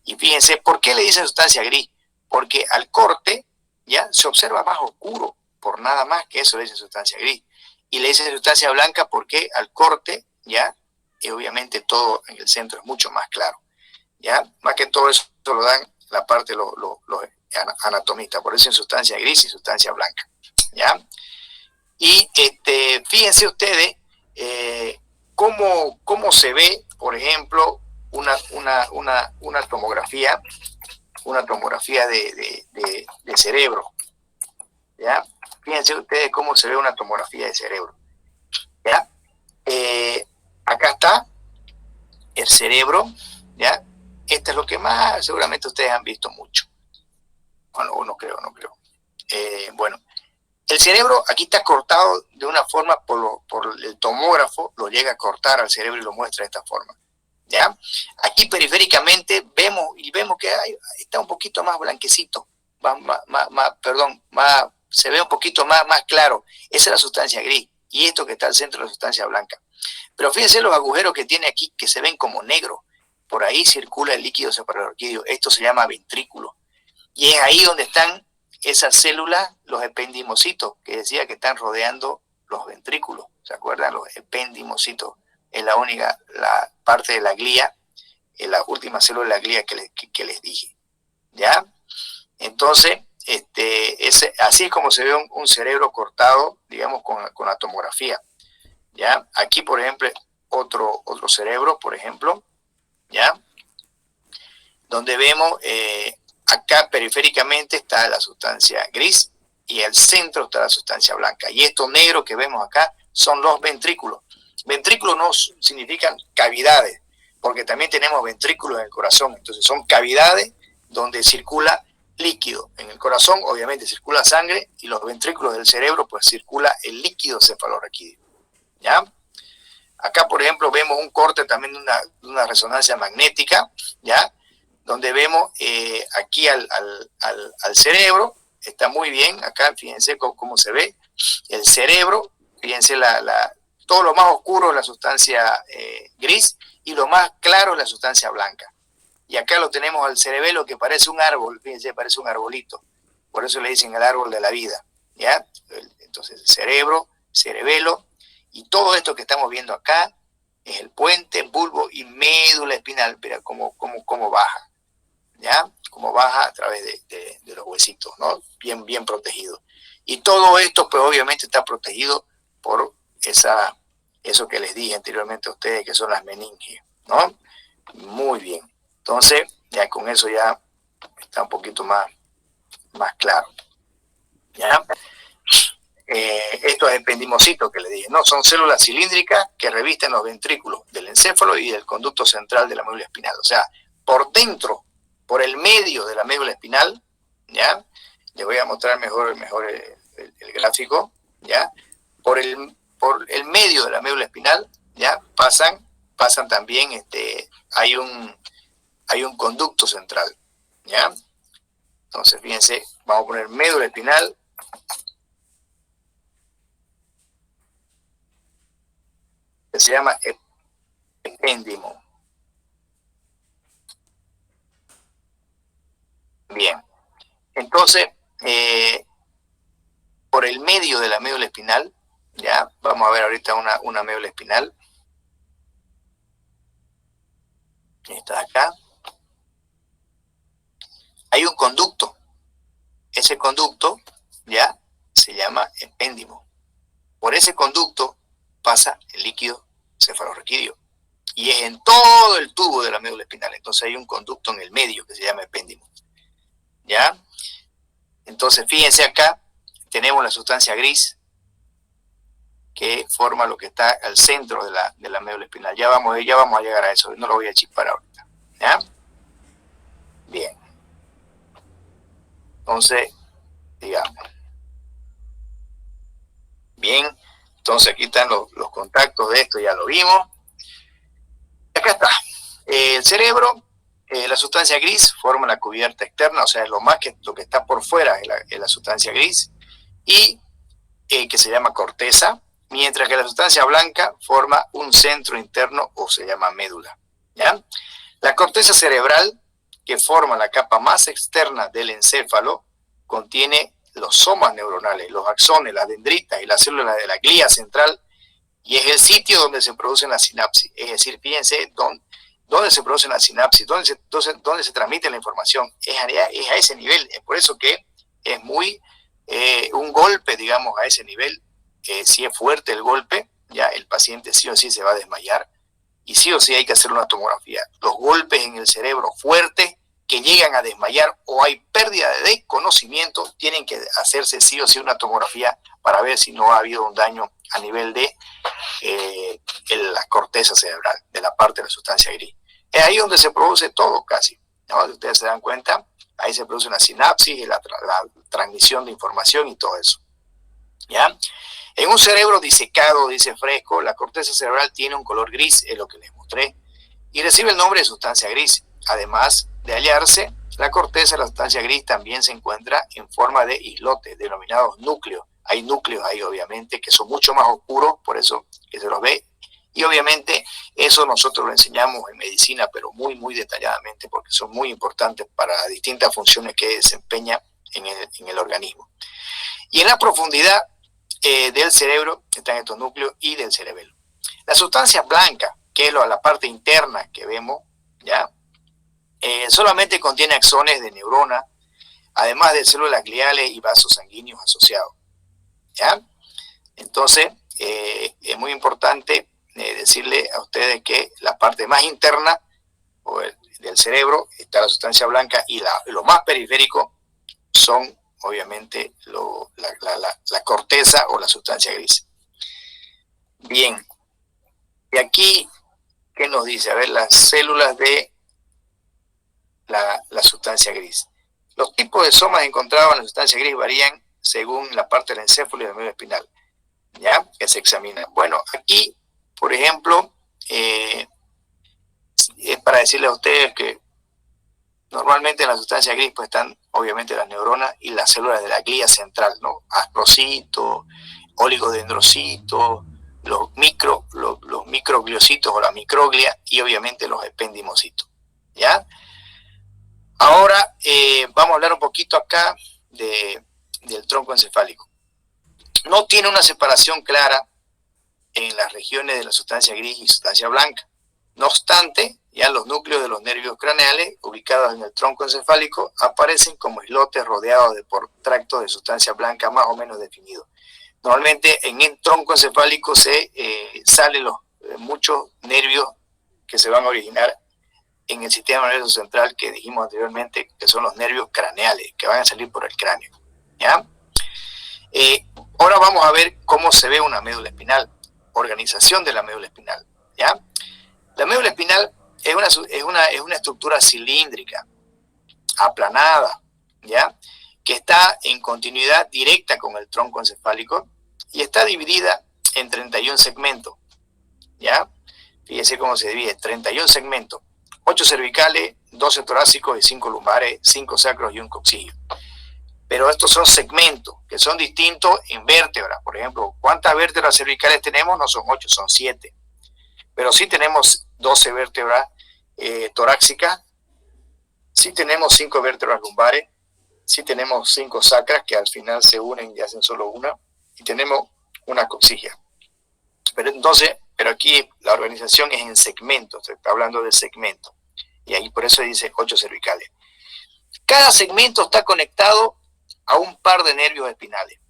Y fíjense, ¿por qué le dicen sustancia gris? Porque al corte ya se observa más oscuro, por nada más que eso le dicen sustancia gris. Y le dicen sustancia blanca porque al corte, ya, obviamente todo en el centro es mucho más claro. ¿Ya? Más que todo eso lo dan la parte de los anatomistas, por eso en sustancia gris y sustancia blanca. ¿Ya? Y fíjense ustedes cómo se ve, por ejemplo, una tomografía de cerebro. ¿Ya? Fíjense ustedes cómo se ve una tomografía de cerebro. ¿Ya? Acá está el cerebro, ¿ya? Esto es lo que más seguramente ustedes han visto mucho. Bueno, no creo. Bueno, el cerebro aquí está cortado de una forma por el tomógrafo, lo llega a cortar al cerebro y lo muestra de esta forma. ¿Ya? Aquí periféricamente vemos que está un poquito más blanquecito, se ve un poquito más claro. Esa es la sustancia gris y esto que está al centro es la sustancia blanca. Pero fíjense los agujeros que tiene aquí que se ven como negros. Por ahí circula el líquido cefalorraquídeo. Esto se llama ventrículo. Y es ahí donde están esas células, los ependimocitos, que decía que están rodeando los ventrículos. ¿Se acuerdan? Los ependimocitos. Es la parte de la glía, es la última célula de la glía que les dije. ¿Ya? Entonces, así es como se ve un cerebro cortado, digamos, con la tomografía. ¿Ya? Aquí, por ejemplo, otro cerebro, por ejemplo, ¿ya? Donde vemos, acá periféricamente está la sustancia gris y al centro está la sustancia blanca. Y estos negros que vemos acá son los ventrículos. Ventrículos no significan cavidades, porque también tenemos ventrículos en el corazón. Entonces son cavidades donde circula líquido. En el corazón obviamente circula sangre y los ventrículos del cerebro pues circula el líquido cefalorraquídeo. ¿Ya? Acá, por ejemplo, vemos un corte también de una resonancia magnética, ¿ya? Donde vemos aquí al cerebro, está muy bien, acá fíjense cómo se ve el cerebro, fíjense todo lo más oscuro es la sustancia gris y lo más claro es la sustancia blanca. Y acá lo tenemos al cerebelo que parece un árbol, fíjense, parece un arbolito, por eso le dicen el árbol de la vida, ¿ya? Entonces el cerebelo, y todo esto que estamos viendo acá es el puente, bulbo y médula espinal. Mira cómo baja, ¿ya? Cómo baja a través de los huesitos, ¿no? Bien protegido. Y todo esto, pues obviamente está protegido por eso que les dije anteriormente a ustedes, que son las meninges, ¿no? Muy bien. Entonces, ya con eso ya está un poquito más claro, ¿ya? Estos ependimocitos que le dije, ¿no? Son células cilíndricas que revisten los ventrículos del encéfalo y del conducto central de la médula espinal. O sea, por dentro, por el medio de la médula espinal, ¿ya? Les voy a mostrar mejor el gráfico, ¿ya? Por el medio de la médula espinal, ¿ya? Pasan también, hay un conducto central, ¿ya? Entonces, fíjense, vamos a poner médula espinal, que se llama epéndimo. Bien, entonces, por el medio de la médula espinal, ya, vamos a ver ahorita una médula espinal. Está acá. Hay un conducto. Ese conducto, ya, se llama epéndimo. Por ese conducto pasa el líquido cefalorraquídeo. Y es en todo el tubo de la médula espinal. Entonces hay un conducto en el medio que se llama epéndimo. ¿Ya? Entonces fíjense acá, tenemos la sustancia gris que forma lo que está al centro de la médula espinal. Ya vamos a llegar a eso, no lo voy a chispar ahorita. ¿Ya? Bien. Entonces, digamos. Bien, entonces aquí están los contactos de esto, ya lo vimos. Acá está. El cerebro La sustancia gris forma la cubierta externa, o sea, es lo que está por fuera es la sustancia gris, y que se llama corteza, mientras que la sustancia blanca forma un centro interno o se llama médula. ¿Ya? La corteza cerebral, que forma la capa más externa del encéfalo, contiene los somas neuronales, los axones, las dendritas y las células de la glía central, y es el sitio donde se producen las sinapsis. Es decir, fíjense dónde se producen las sinapsis, dónde se transmite la información. Es a ese nivel. Es por eso que es muy un golpe, digamos, a ese nivel. Si es fuerte el golpe, ya el paciente sí o sí se va a desmayar, y sí o sí hay que hacer una tomografía. Los golpes en el cerebro fuertes que llegan a desmayar o hay pérdida de conocimiento, tienen que hacerse sí o sí una tomografía para ver si no ha habido un daño a nivel de la corteza cerebral, de la parte de la sustancia gris. Es ahí donde se produce todo casi, ¿no? Si ustedes se dan cuenta, ahí se produce una sinapsis, la transmisión de información y todo eso. ¿Ya? En un cerebro disecado, dice Fresco, la corteza cerebral tiene un color gris, es lo que les mostré, y recibe el nombre de sustancia gris. Además de hallarse, la corteza de la sustancia gris también se encuentra en forma de islotes, denominados núcleos. Hay núcleos ahí, obviamente, que son mucho más oscuros, por eso que se los ve, y obviamente eso nosotros lo enseñamos en medicina, pero muy, muy detalladamente, porque son muy importantes para las distintas funciones que desempeña en el organismo. Y en la profundidad del cerebro están estos núcleos y del cerebelo. La sustancia blanca, que es la parte interna que vemos, ¿ya? Solamente contiene axones de neurona, además de células gliales y vasos sanguíneos asociados. ¿Ya? Entonces, es muy importante decirle a ustedes que la parte más interna del cerebro está la sustancia blanca, y lo más periférico son obviamente la corteza o la sustancia gris. Bien, y aquí, ¿qué nos dice? A ver, las células de la sustancia gris. Los tipos de somas encontrados en la sustancia gris varían según la parte del encéfalo y del medio espinal, ¿ya? Que se examina. Bueno, aquí, por ejemplo, es para decirles a ustedes que normalmente en la sustancia gris pues están obviamente las neuronas y las células de la glía central, ¿no? Astrocitos, oligodendrocitos, los microgliocitos o la microglia, y obviamente los ependimocitos, ¿ya? Ahora vamos a hablar un poquito acá del tronco encefálico. No tiene una separación clara en las regiones de la sustancia gris y sustancia blanca. No obstante, ya los núcleos de los nervios craneales ubicados en el tronco encefálico aparecen como islotes rodeados por tractos de sustancia blanca más o menos definidos. Normalmente en el tronco encefálico salen muchos nervios que se van a originar en el sistema nervioso central, que dijimos anteriormente que son los nervios craneales, que van a salir por el cráneo. ¿Ya? Ahora vamos a ver cómo se ve una médula espinal, organización de la médula espinal. ¿Ya? La médula espinal es una estructura cilíndrica, aplanada, ¿ya? Que está en continuidad directa con el tronco encefálico y está dividida en 31 segmentos, ¿ya? Fíjense cómo se divide: 31 segmentos, 8 cervicales, 12 torácicos y 5 lumbares, 5 sacros y un coxillo. Pero estos son segmentos que son distintos en vértebras. Por ejemplo, ¿cuántas vértebras cervicales tenemos? No son 8, son 7. Pero sí tenemos 12 vértebras torácicas, sí tenemos 5 vértebras lumbares, sí tenemos 5 sacras que al final se unen y hacen solo una, y tenemos una coxilla. Pero aquí la organización es en segmentos, se está hablando de segmentos, y ahí por eso dice 8 cervicales. Cada segmento está conectado a un par de nervios espinales,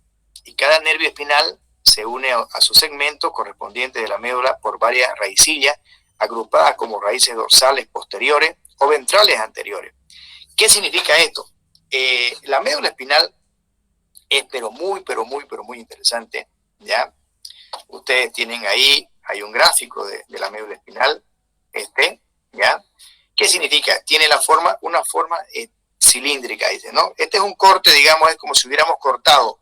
y cada nervio espinal se une a su segmento correspondiente de la médula por varias raicillas agrupadas como raíces dorsales posteriores o ventrales anteriores. ¿Qué significa esto? La médula espinal es muy interesante, ¿ya? Ustedes tienen ahí, hay un gráfico de la médula espinal, ¿ya? ¿Qué significa? Tiene una forma cilíndrica, dice, ¿no? Este es un corte, digamos, es como si hubiéramos cortado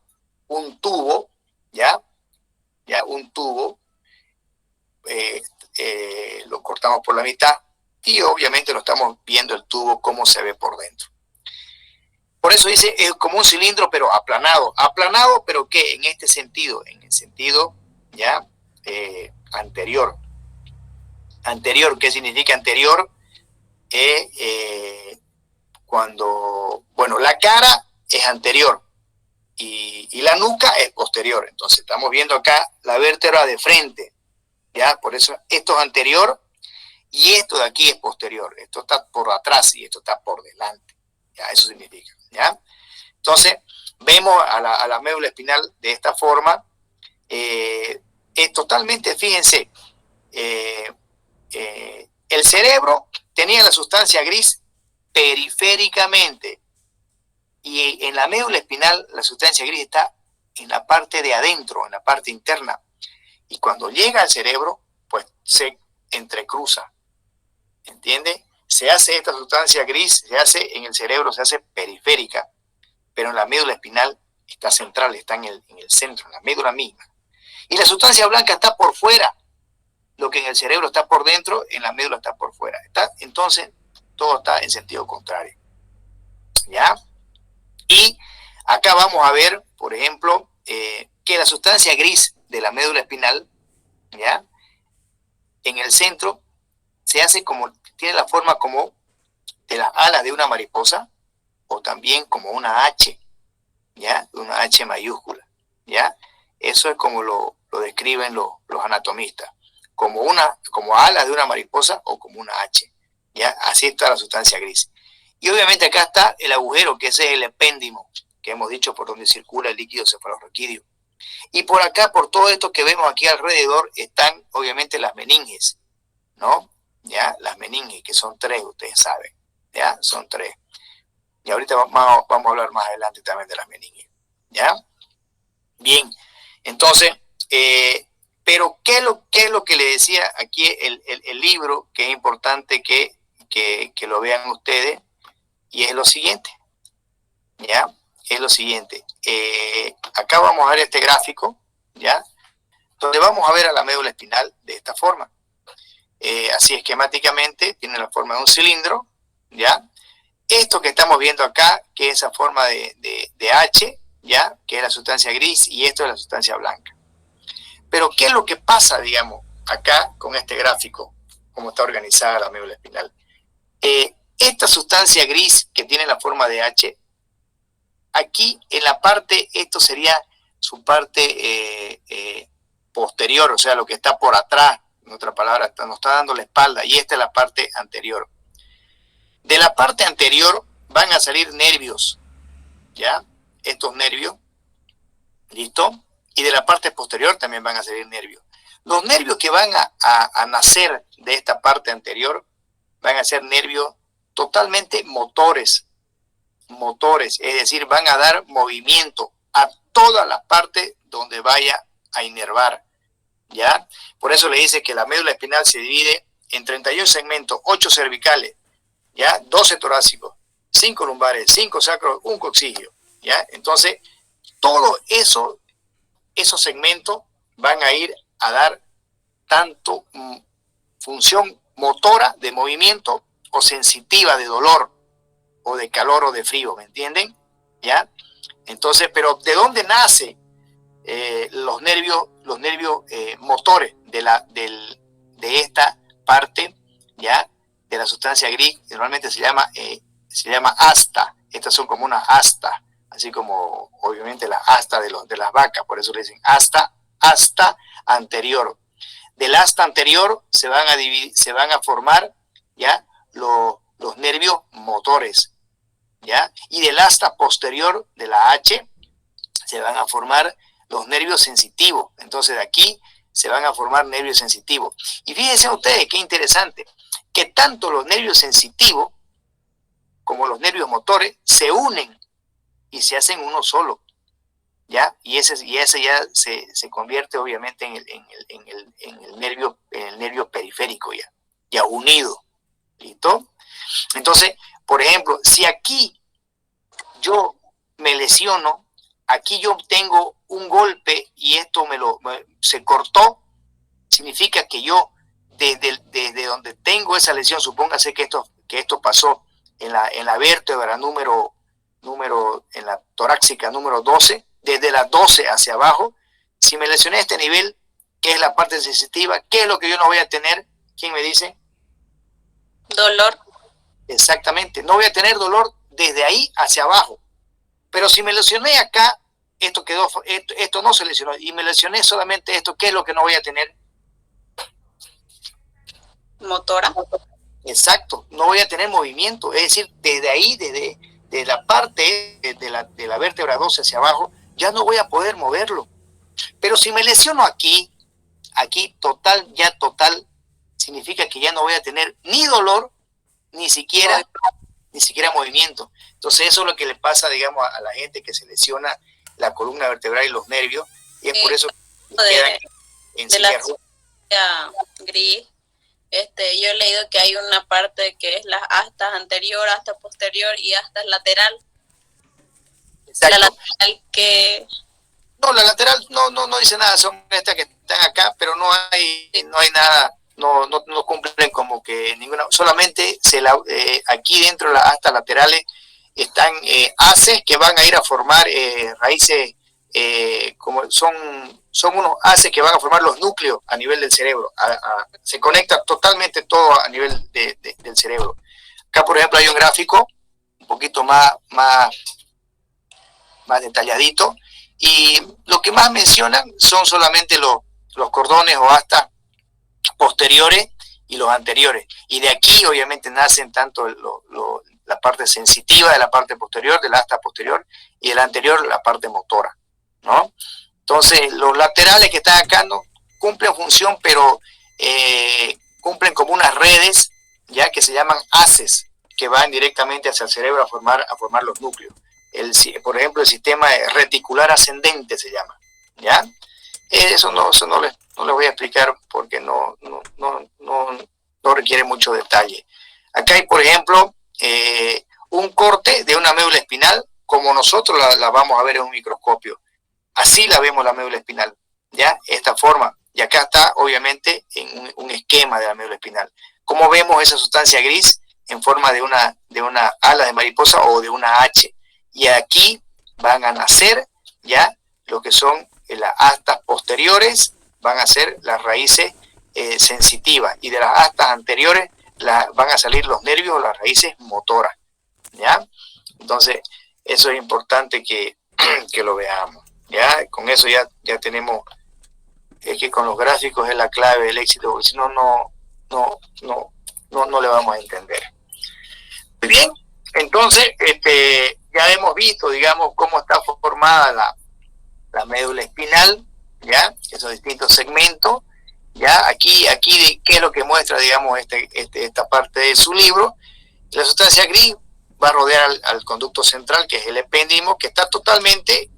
un tubo, ¿ya? Un tubo, lo cortamos por la mitad, y obviamente no estamos viendo el tubo cómo se ve por dentro. Por eso dice, es como un cilindro pero aplanado. Aplanado, pero ¿qué? En este sentido, en el sentido ya anterior. Anterior, ¿qué significa anterior? Cuando, bueno, la cara es anterior y la nuca es posterior. Entonces estamos viendo acá la vértebra de frente, ¿ya? Por eso esto es anterior y esto de aquí es posterior. Esto está por atrás y esto está por delante, ¿ya? Eso significa, ¿ya? Entonces vemos a la médula espinal de esta forma. Es totalmente, fíjense, el cerebro tenía la sustancia gris periféricamente y en la médula espinal la sustancia gris está en la parte de adentro, en la parte interna, y cuando llega al cerebro pues se entrecruza, ¿entiende? Se hace esta sustancia gris, se hace en el cerebro, se hace periférica, pero en la médula espinal está central, está en el centro, en la médula misma, y la sustancia blanca está por fuera. Lo que en el cerebro está por dentro, en la médula está por fuera. Entonces, todo está en sentido contrario. ¿Ya? Y acá vamos a ver, por ejemplo, que la sustancia gris de la médula espinal, ¿ya? En el centro, se hace como, tiene la forma como de las alas de una mariposa, o también como una H, ¿ya? Una H mayúscula, ¿ya? Eso es como lo describen los anatomistas. Como alas de una mariposa o como una H, ¿ya? Así está la sustancia gris. Y obviamente acá está el agujero, que ese es el epéndimo, que hemos dicho por donde circula el líquido cefalorraquídeo. Y por acá, por todo esto que vemos aquí alrededor, están obviamente las meninges, ¿no? ¿Ya? Las meninges, que son 3, ustedes saben, ¿ya? Son 3. Y ahorita vamos a hablar más adelante también de las meninges, ¿ya? Bien, entonces, pero ¿qué es lo que le decía aquí el libro? Que es importante que lo vean ustedes, y es lo siguiente, ¿ya? Es lo siguiente. Acá vamos a ver este gráfico, ¿ya? Donde vamos a ver a la médula espinal de esta forma. Así esquemáticamente, tiene la forma de un cilindro, ¿ya? Esto que estamos viendo acá, que es esa forma de H, ¿ya? Que es la sustancia gris, y esto es la sustancia blanca. Pero ¿qué es lo que pasa, digamos, acá con este gráfico, cómo está organizada la médula espinal? Esta sustancia gris que tiene la forma de H, aquí en la parte, esto sería su parte posterior, o sea, lo que está por atrás, en otra palabra, nos está dando la espalda, y esta es la parte anterior. De la parte anterior van a salir nervios, ¿ya? Estos nervios, ¿listo? Y de la parte posterior también van a salir nervios. Los nervios que van a nacer de esta parte anterior van a ser nervios totalmente motores, es decir, van a dar movimiento a todas las partes donde vaya a inervar, ¿ya? Por eso le dice que la médula espinal se divide en 31 segmentos, 8 cervicales, ¿ya? 12 torácicos, 5 lumbares, 5 sacros, 1 coxigio, ¿ya? Entonces, todo eso, esos segmentos van a ir a dar tanto función motora de movimiento o sensitiva de dolor o de calor o de frío, ¿me entienden? ¿Ya? Entonces, pero ¿de dónde nace los nervios motores de esta parte, ¿ya? De la sustancia gris? Normalmente se llama asta. Estas son como unas astas, así como obviamente las astas de las vacas, por eso le dicen asta anterior. Del asta anterior se van a formar, ¿ya? Los nervios motores, ¿ya? Y del asta posterior de la H se van a formar los nervios sensitivos. Entonces de aquí se van a formar nervios sensitivos. Y fíjense ustedes qué interesante, que tanto los nervios sensitivos como los nervios motores se unen y se hacen uno solo, ¿ya? Y ese ya se convierte obviamente en el nervio periférico ya unido, ¿listo? Entonces, por ejemplo, si aquí yo me lesiono, aquí yo tengo un golpe y esto se cortó, significa que yo desde donde tengo esa lesión, supóngase que esto pasó en la vértebra en la torácica número 12, desde la 12 hacia abajo, si me lesioné a este nivel, que es la parte sensitiva, ¿qué es lo que yo no voy a tener? ¿Quién me dice? Dolor. Exactamente, no voy a tener dolor desde ahí hacia abajo. Pero si me lesioné acá, esto no se lesionó, y me lesioné solamente esto, ¿qué es lo que no voy a tener? Motora. Exacto, no voy a tener movimiento, es decir, desde ahí, desde la parte de la vértebra 12 hacia abajo, ya no voy a poder moverlo. Pero si me lesiono aquí total, significa que ya no voy a tener ni dolor, ni siquiera movimiento. Entonces eso es lo que le pasa, digamos, a la gente que se lesiona la columna vertebral y los nervios, y es por eso que quedan en silla de ruedas. Gris. Yo he leído que hay una parte que es las astas anterior, asta posterior y astas lateral. Exacto. La lateral que... No, la lateral no dice nada, son estas que están acá, pero no hay nada, no cumplen como que ninguna, solamente aquí dentro de las astas laterales están haces que van a ir a formar raíces, como son unos haces que van a formar los núcleos a nivel del cerebro, se conecta totalmente todo a nivel del cerebro. Acá, por ejemplo, hay un gráfico un poquito más detalladito, y lo que más mencionan son solamente los cordones o astas posteriores y los anteriores, y de aquí obviamente nacen tanto la parte sensitiva de la parte posterior, del asta posterior, y del anterior la parte motora, ¿no? Entonces los laterales que están acá no cumplen función, pero cumplen como unas redes, ya, que se llaman haces, que van directamente hacia el cerebro a formar los núcleos. Por ejemplo, el sistema reticular ascendente se llama, ¿ya? Eso no les voy a explicar porque no requiere mucho detalle. Acá hay, por ejemplo, un corte de una médula espinal, como nosotros la vamos a ver en un microscopio. Así la vemos la médula espinal, ¿ya? Esta forma. Y acá está, obviamente, en un esquema de la médula espinal. ¿Cómo vemos esa sustancia gris? En forma de una ala de mariposa o de una H. Y aquí van a nacer ya lo que son las astas posteriores, van a ser las raíces sensitivas, y de las astas anteriores van a salir los nervios o las raíces motoras, ¿ya? Entonces, eso es importante que lo veamos, ¿ya? Con eso ya tenemos, es que con los gráficos es la clave del éxito, porque si no, no le vamos a entender. Muy bien, entonces, ya hemos visto, digamos, cómo está formada la médula espinal, ya, esos distintos segmentos, ya, aquí qué es lo que muestra, digamos, esta parte de su libro. La sustancia gris va a rodear al conducto central, que es el epéndimo, que está totalmente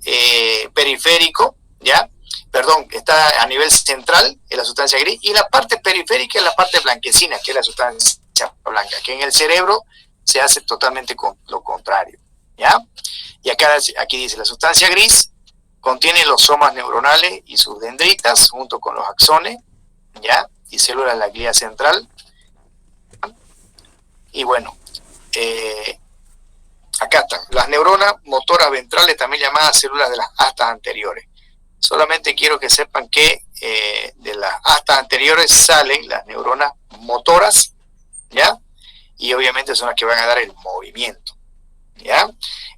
periférico, ya, perdón, está a nivel central, es la sustancia gris, y la parte periférica es la parte blanquecina, que es la sustancia blanca, que en el cerebro se hace totalmente lo contrario, ¿ya? Y aquí dice, la sustancia gris contiene los somas neuronales y sus dendritas, junto con los axones, ¿ya? Y células de la glía central. Y bueno, acá están, las neuronas motoras ventrales, también llamadas células de las astas anteriores. Solamente quiero que sepan que de las astas anteriores salen las neuronas motoras, ¿ya? Y obviamente son las que van a dar el movimiento, ¿ya?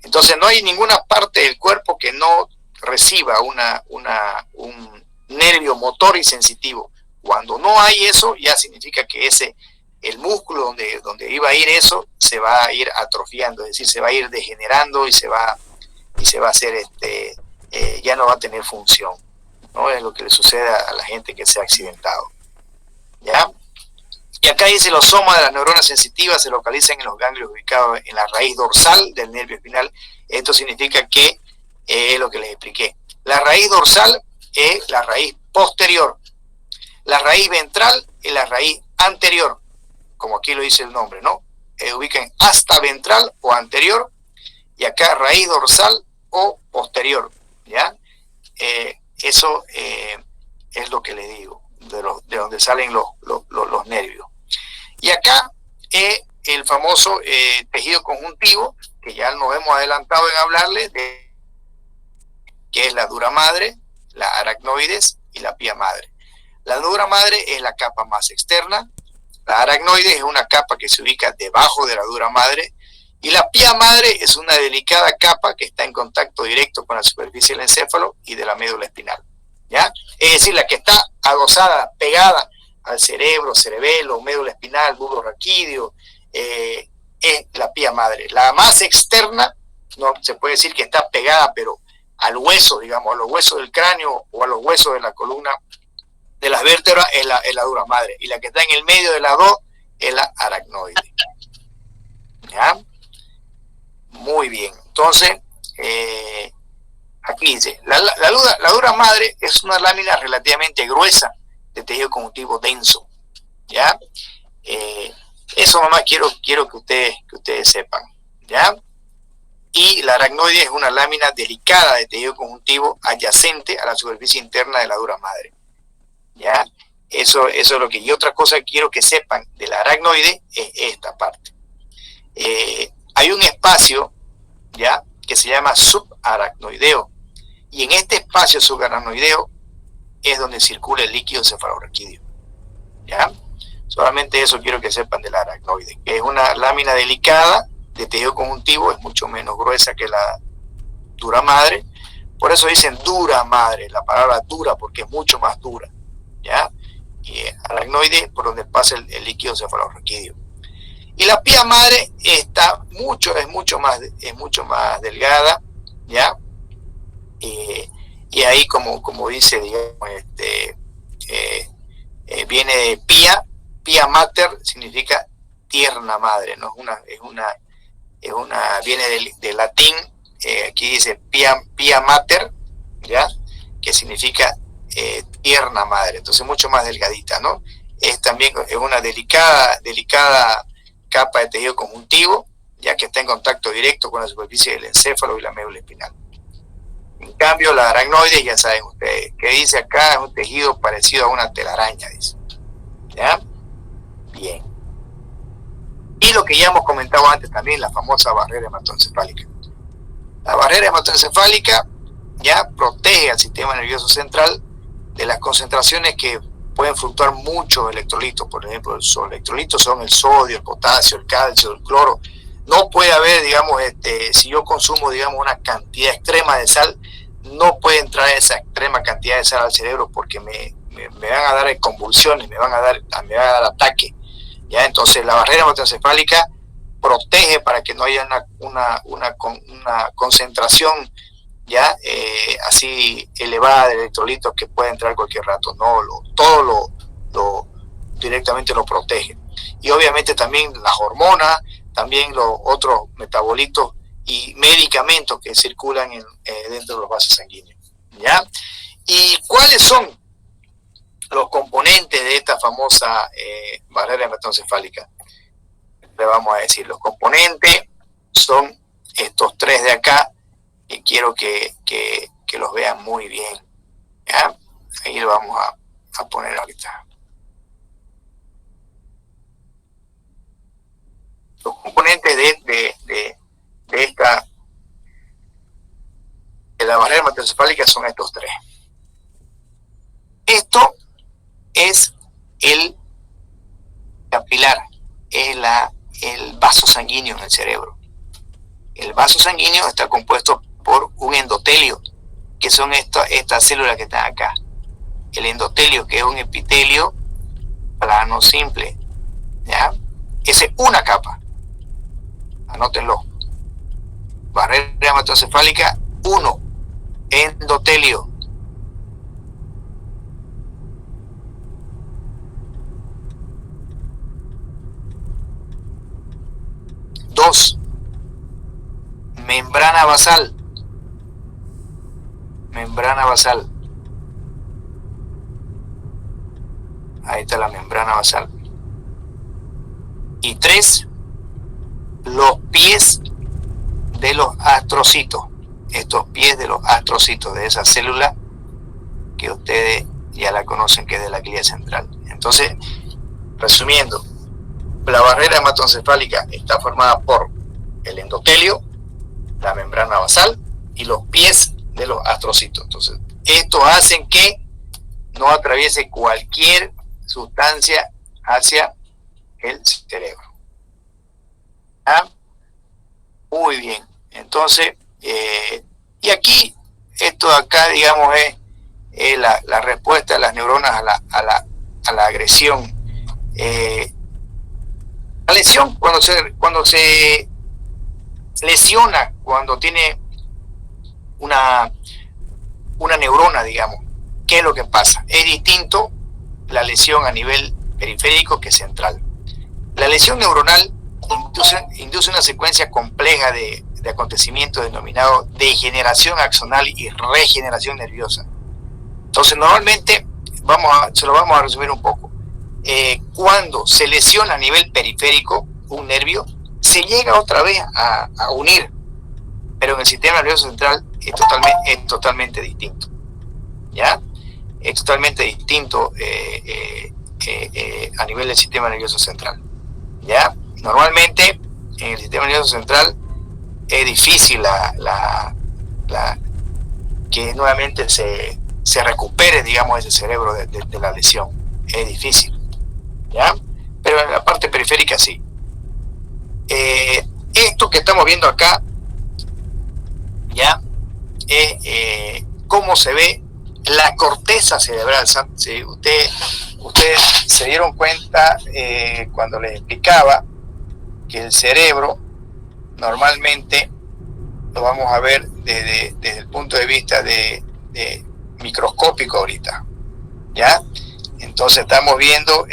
Entonces no hay ninguna parte del cuerpo que no reciba un nervio motor y sensitivo. Cuando no hay eso, ya significa que el músculo donde iba a ir eso se va a ir atrofiando, es decir, se va a ir degenerando y se va a hacer ya no va a tener función, ¿no? Es lo que le sucede a la gente que se ha accidentado, ¿ya? Y acá dice, los somas de las neuronas sensitivas se localizan en los ganglios ubicados en la raíz dorsal del nervio espinal. Esto significa que es lo que les expliqué. La raíz dorsal es la raíz posterior. La raíz ventral es la raíz anterior, como aquí lo dice el nombre, ¿no? Ubican asta ventral o anterior, y acá raíz dorsal o posterior, ¿ya? Eso es lo que le digo. de donde salen los nervios. Y acá el famoso tejido conjuntivo, que ya nos hemos adelantado en hablarle, que es la dura madre, la aracnoides y la pía madre. La dura madre es la capa más externa, la aracnoides es una capa que se ubica debajo de la dura madre, y la pía madre es una delicada capa que está en contacto directo con la superficie del encéfalo y de la médula espinal, ¿ya? Es decir, la que está adosada, pegada al cerebro, cerebelo, médula espinal, bulbo raquídeo, es la pía madre. La más externa, no se puede decir que está pegada, pero al hueso, digamos, a los huesos del cráneo o a los huesos de la columna de las vértebras es la dura madre, y la que está en el medio de las dos es la aracnoide. ¿Ya? Muy bien. Entonces, aquí dice, la dura madre es una lámina relativamente gruesa de tejido conjuntivo denso. ¿Ya? Eso nomás quiero que ustedes sepan. ¿Ya? Y la aracnoide es una lámina delicada de tejido conjuntivo adyacente a la superficie interna de la dura madre. ¿Ya? Eso es lo que... Y otra cosa que quiero que sepan de la aracnoide es esta parte. Hay un espacio, ¿ya?, que se llama subaracnoideo, y en este espacio subaracnoideo es donde circula el líquido cefalorraquídeo. ¿Ya? Solamente eso quiero que sepan de la aracnoide, que es una lámina delicada de tejido conjuntivo, es mucho menos gruesa que la dura madre. Por eso dicen dura madre, la palabra dura, porque es mucho más dura. ¿Ya? Y aracnoide por donde pasa el líquido cefalorraquídeo. Y la pía madre es mucho más delgada, ¿ya? Y ahí como dice, digamos, viene de pía mater, significa tierna madre, ¿no? Viene del latín, aquí dice pía mater, ¿ya?, que significa tierna madre, entonces mucho más delgadita, ¿no? También es una delicada capa de tejido conjuntivo, ya que está en contacto directo con la superficie del encéfalo y la médula espinal. En cambio, la aracnoide, ya saben ustedes, que dice acá, es un tejido parecido a una telaraña, dice. ¿Ya? Bien. Y lo que ya hemos comentado antes también, la famosa barrera hematoencefálica. La barrera hematoencefálica ya protege al sistema nervioso central de las concentraciones que pueden fluctuar muchos electrolitos. Por ejemplo, los electrolitos son el sodio, el potasio, el calcio, el cloro. No puede haber, digamos, si yo consumo, digamos, una cantidad extrema de sal, no puede entrar esa extrema cantidad de sal al cerebro, porque me van a dar convulsiones, me van a dar ataque. ¿Ya? Entonces la barrera hematoencefálica protege para que no haya una concentración, ya así elevada de electrolitos que puede entrar cualquier rato. No, todo directamente lo protege. Y obviamente también las hormonas, también los otros metabolitos y medicamentos que circulan dentro de los vasos sanguíneos. ¿Ya? ¿Y cuáles son los componentes de esta famosa barrera hematoencefálica? Le vamos a decir, los componentes son estos tres de acá, y quiero que los vean muy bien. ¿Ya? Ahí lo vamos a poner ahorita. Los componentes de la barrera hematoencefálica son estos tres. Esto es el capilar, es el vaso sanguíneo en el cerebro. El vaso sanguíneo está compuesto por un endotelio, que son estas células que están acá. El endotelio, que es un epitelio plano simple, ¿ya? Esa es una capa. Anótenlo. Barrera hematoencefálica 1, endotelio. Dos, membrana basal. Membrana basal. Ahí está la membrana basal. Y 3, los pies de los astrocitos. Estos pies de los astrocitos, de esa célula que ustedes ya la conocen, que es de la glia central. Entonces, resumiendo, la barrera hematoencefálica está formada por el endotelio, la membrana basal y los pies de los astrocitos. Entonces, esto hace que no atraviese cualquier sustancia hacia el cerebro. ¿Ah? Muy bien. Entonces, y aquí, esto de acá, digamos, es la respuesta de las neuronas a la agresión. La lesión, cuando se lesiona, cuando tiene una neurona, digamos, ¿qué es lo que pasa? Es distinto la lesión a nivel periférico que central. La lesión neuronal induce una secuencia compleja de acontecimientos denominados degeneración axonal y regeneración nerviosa. Entonces, normalmente, se lo vamos a resumir un poco. Cuando se lesiona a nivel periférico un nervio, se llega otra vez a unir, pero en el sistema nervioso central es totalmente distinto. ¿Ya? Es totalmente distinto a nivel del sistema nervioso central. ¿Ya? Normalmente, en el sistema nervioso central es difícil que nuevamente se recupere, digamos, ese cerebro de la lesión. Es difícil. ¿Ya? Pero en la parte periférica sí. Esto que estamos viendo acá, ¿ya? Es cómo se ve la corteza cerebral. Si ustedes se dieron cuenta cuando les explicaba que el cerebro normalmente lo vamos a ver desde el punto de vista de microscópico ahorita, ¿ya? Entonces estamos viendo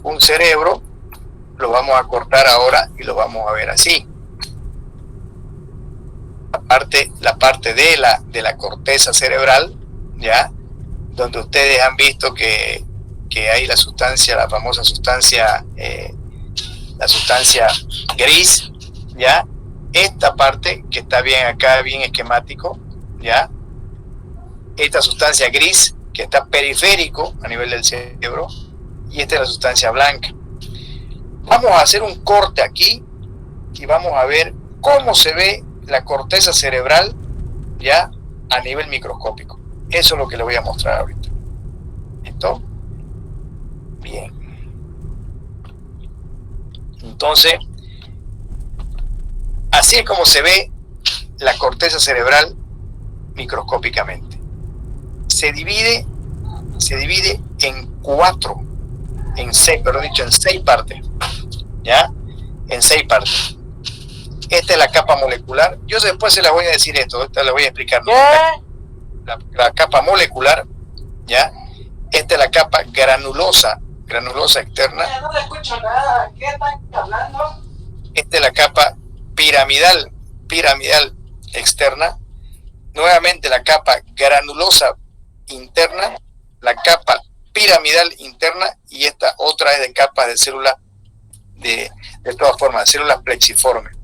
un cerebro, lo vamos a cortar ahora y lo vamos a ver así. La parte de la corteza cerebral, ¿ya? Donde ustedes han visto que hay la famosa sustancia, la sustancia gris, ¿ya? Esta parte que está bien acá, bien esquemático, ¿ya? Esta sustancia gris que está periférico a nivel del cerebro, y esta es la sustancia blanca. Vamos a hacer un corte aquí y vamos a ver cómo se ve la corteza cerebral, ya, a nivel microscópico. Eso es lo que le voy a mostrar ahorita. ¿Listo? Bien. Entonces, así es como se ve la corteza cerebral microscópicamente. Se divide en seis partes, ¿ya? En 6 partes. Esta es la capa molecular. Yo después se la voy a decir esto, esta la voy a explicar. La capa molecular, ¿ya? Esta es la capa granulosa externa. No escucho nada. ¿Qué están hablando? Esta es la capa piramidal externa. Nuevamente la capa granulosa interna, la capa piramidal interna, y esta otra es de capas de células de todas formas, células plexiformes.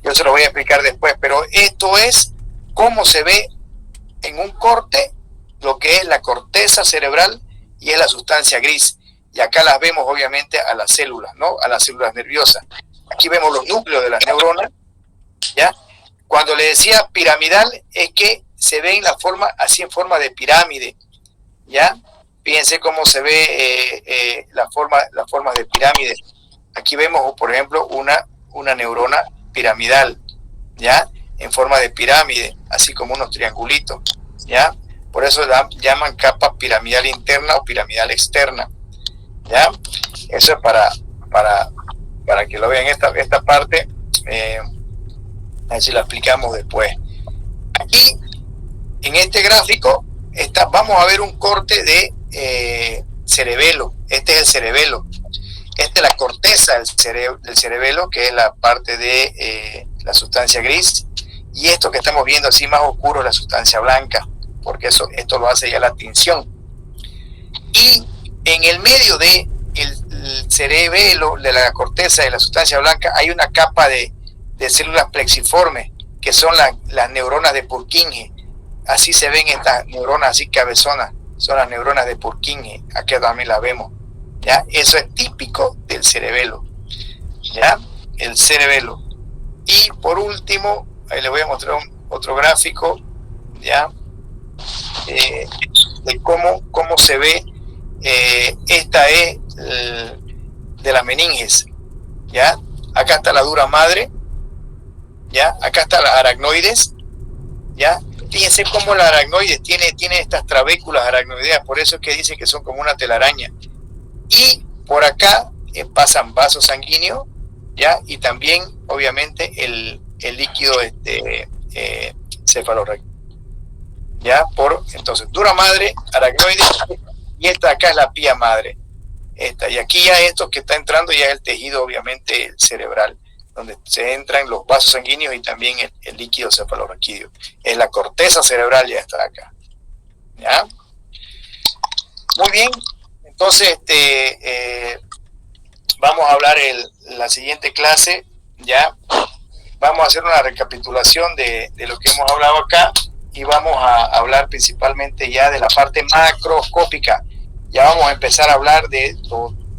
Yo se lo voy a explicar después, pero esto es cómo se ve en un corte lo que es la corteza cerebral y es la sustancia gris. Y acá las vemos obviamente a las células, ¿no? A las células nerviosas. Aquí vemos los núcleos de las neuronas, ¿ya? Cuando le decía piramidal es que se ve así en forma de pirámide, ¿ya? Fíjense cómo se ve las formas de pirámide. Aquí vemos, por ejemplo, una neurona piramidal, ¿ya? En forma de pirámide, así como unos triangulitos, ¿ya? Por eso la llaman capa piramidal interna o piramidal externa, ¿ya? Eso es para que lo vean esta parte, a ver si la explicamos después. Aquí, en este gráfico, vamos a ver un corte de cerebelo. Este es el cerebelo. Esta es la corteza del cerebelo, que es la parte de la sustancia gris, y esto que estamos viendo así más oscuro es la sustancia blanca, porque esto lo hace ya la tinción. Y en el medio de el cerebelo, de la corteza de la sustancia blanca, hay una capa de células plexiformes, que son las neuronas de Purkinje. Así se ven estas neuronas así cabezonas, son las neuronas de Purkinje, acá también las vemos, ¿ya? Eso es típico del cerebelo, ¿ya? El cerebelo. Y por último, ahí les voy a mostrar otro gráfico, ¿ya? De cómo se ve, esta es de las meninges, ¿ya? Acá está la dura madre, ¿ya? Acá está las aracnoides, ¿ya? Fíjense cómo la aracnoides tiene estas trabéculas aracnoideas, por eso es que dicen que son como una telaraña. Y por acá pasan vasos sanguíneos, ¿ya? Y también, obviamente, el líquido cefalorraquídeo, ¿ya? Entonces, dura madre, aracnoides, y esta acá es la pía madre. Y aquí ya esto que está entrando ya es el tejido, obviamente, cerebral, donde se entran los vasos sanguíneos y también el líquido cefalorraquídeo. Es la corteza cerebral, ya está acá, ¿ya? Muy bien, entonces vamos a hablar la siguiente clase, ¿ya? Vamos a hacer una recapitulación de lo que hemos hablado acá y vamos a hablar principalmente ya de la parte macroscópica. Ya vamos a empezar a hablar de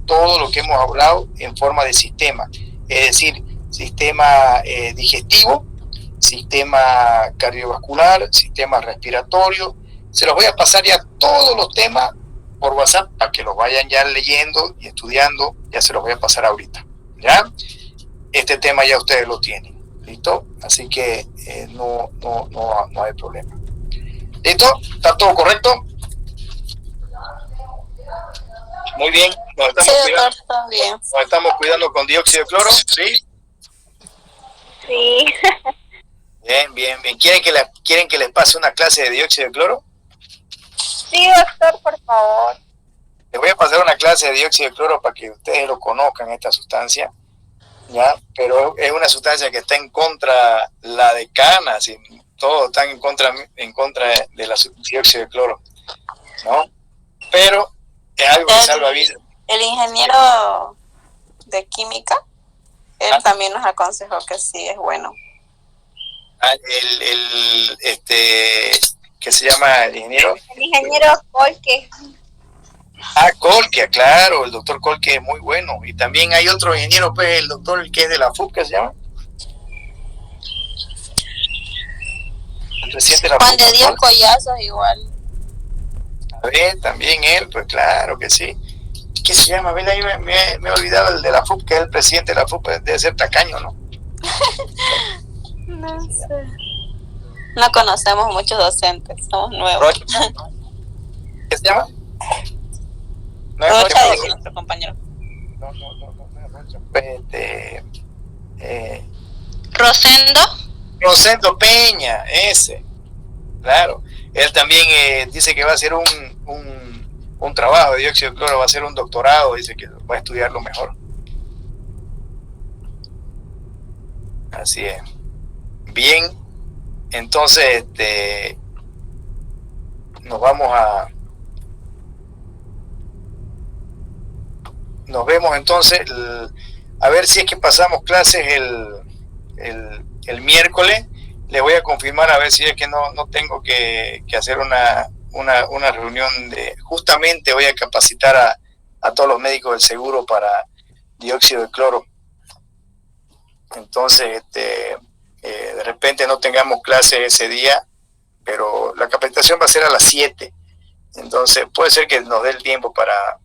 todo lo que hemos hablado en forma de sistema, es decir, sistema digestivo, sistema cardiovascular, sistema respiratorio. Se los voy a pasar ya todos los temas por WhatsApp para que los vayan ya leyendo y estudiando. Ya se los voy a pasar ahorita, ¿ya? Este tema ya ustedes lo tienen, ¿listo? Así que no hay problema. ¿Listo? ¿Está todo correcto? Muy bien. Nos estamos cuidando con dióxido de cloro, ¿sí? Sí. Bien. ¿Quieren que les pase una clase de dióxido de cloro? Sí, doctor, por favor. Les voy a pasar una clase de dióxido de cloro para que ustedes lo conozcan, esta sustancia, ¿ya? Pero es una sustancia que está en contra la decana, ¿sí? Todos están en contra de la dióxido de cloro, ¿no? Pero es algo que salva vidas. El ingeniero de química, él también nos aconsejó que sí es bueno. ¿Qué se llama el ingeniero? El ingeniero Colque. Colque, claro, el doctor Colque es muy bueno. Y también hay otro ingeniero, pues, el doctor que es de la FUC, ¿qué se llama? El presidente de la Juan FUC, de Dios Collazos igual. A ver, también él, pues claro que sí. ¿Qué se llama? A ver, ahí me he olvidado el de la FUC, que es el presidente de la FUC, debe ser tacaño, ¿no? No sé. No conocemos muchos docentes, somos nuevos. Rocha. ¿Qué se llama? No, Rocha es nuestro compañero. No, Rocha. Rosendo. Rosendo Peña, ese. Claro. Él también dice que va a hacer un trabajo de dióxido de cloro, va a hacer un doctorado, dice que va a estudiarlo mejor. Así es. Bien, entonces nos vemos entonces, a ver si es que pasamos clases el miércoles. Les voy a confirmar a ver si es que no tengo que hacer una reunión justamente voy a capacitar a todos los médicos del seguro para dióxido de cloro. Entonces, de repente no tengamos clase ese día, pero la capacitación va a ser a las 7. Entonces, puede ser que nos dé el tiempo para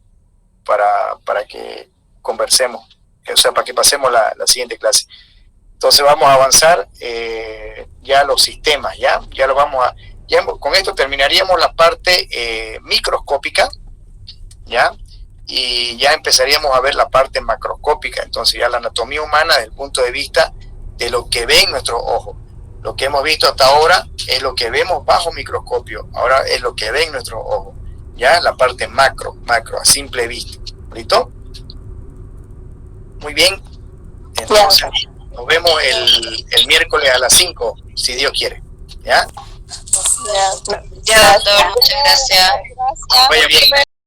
que conversemos, o sea, para que pasemos la siguiente clase. Entonces vamos a avanzar ya los sistemas, ya lo vamos a, ya con esto terminaríamos la parte microscópica, ya, y ya empezaríamos a ver la parte macroscópica. Entonces ya la anatomía humana desde el punto de vista de lo que ven nuestros ojos. Lo que hemos visto hasta ahora es lo que vemos bajo microscopio, ahora es lo que ven nuestros ojos, ya la parte macro, a simple vista. ¿Listo? Muy bien. Entonces nos vemos el miércoles a las 5, si Dios quiere. ¿Ya? Ya, doctor, muchas gracias. Vaya bien.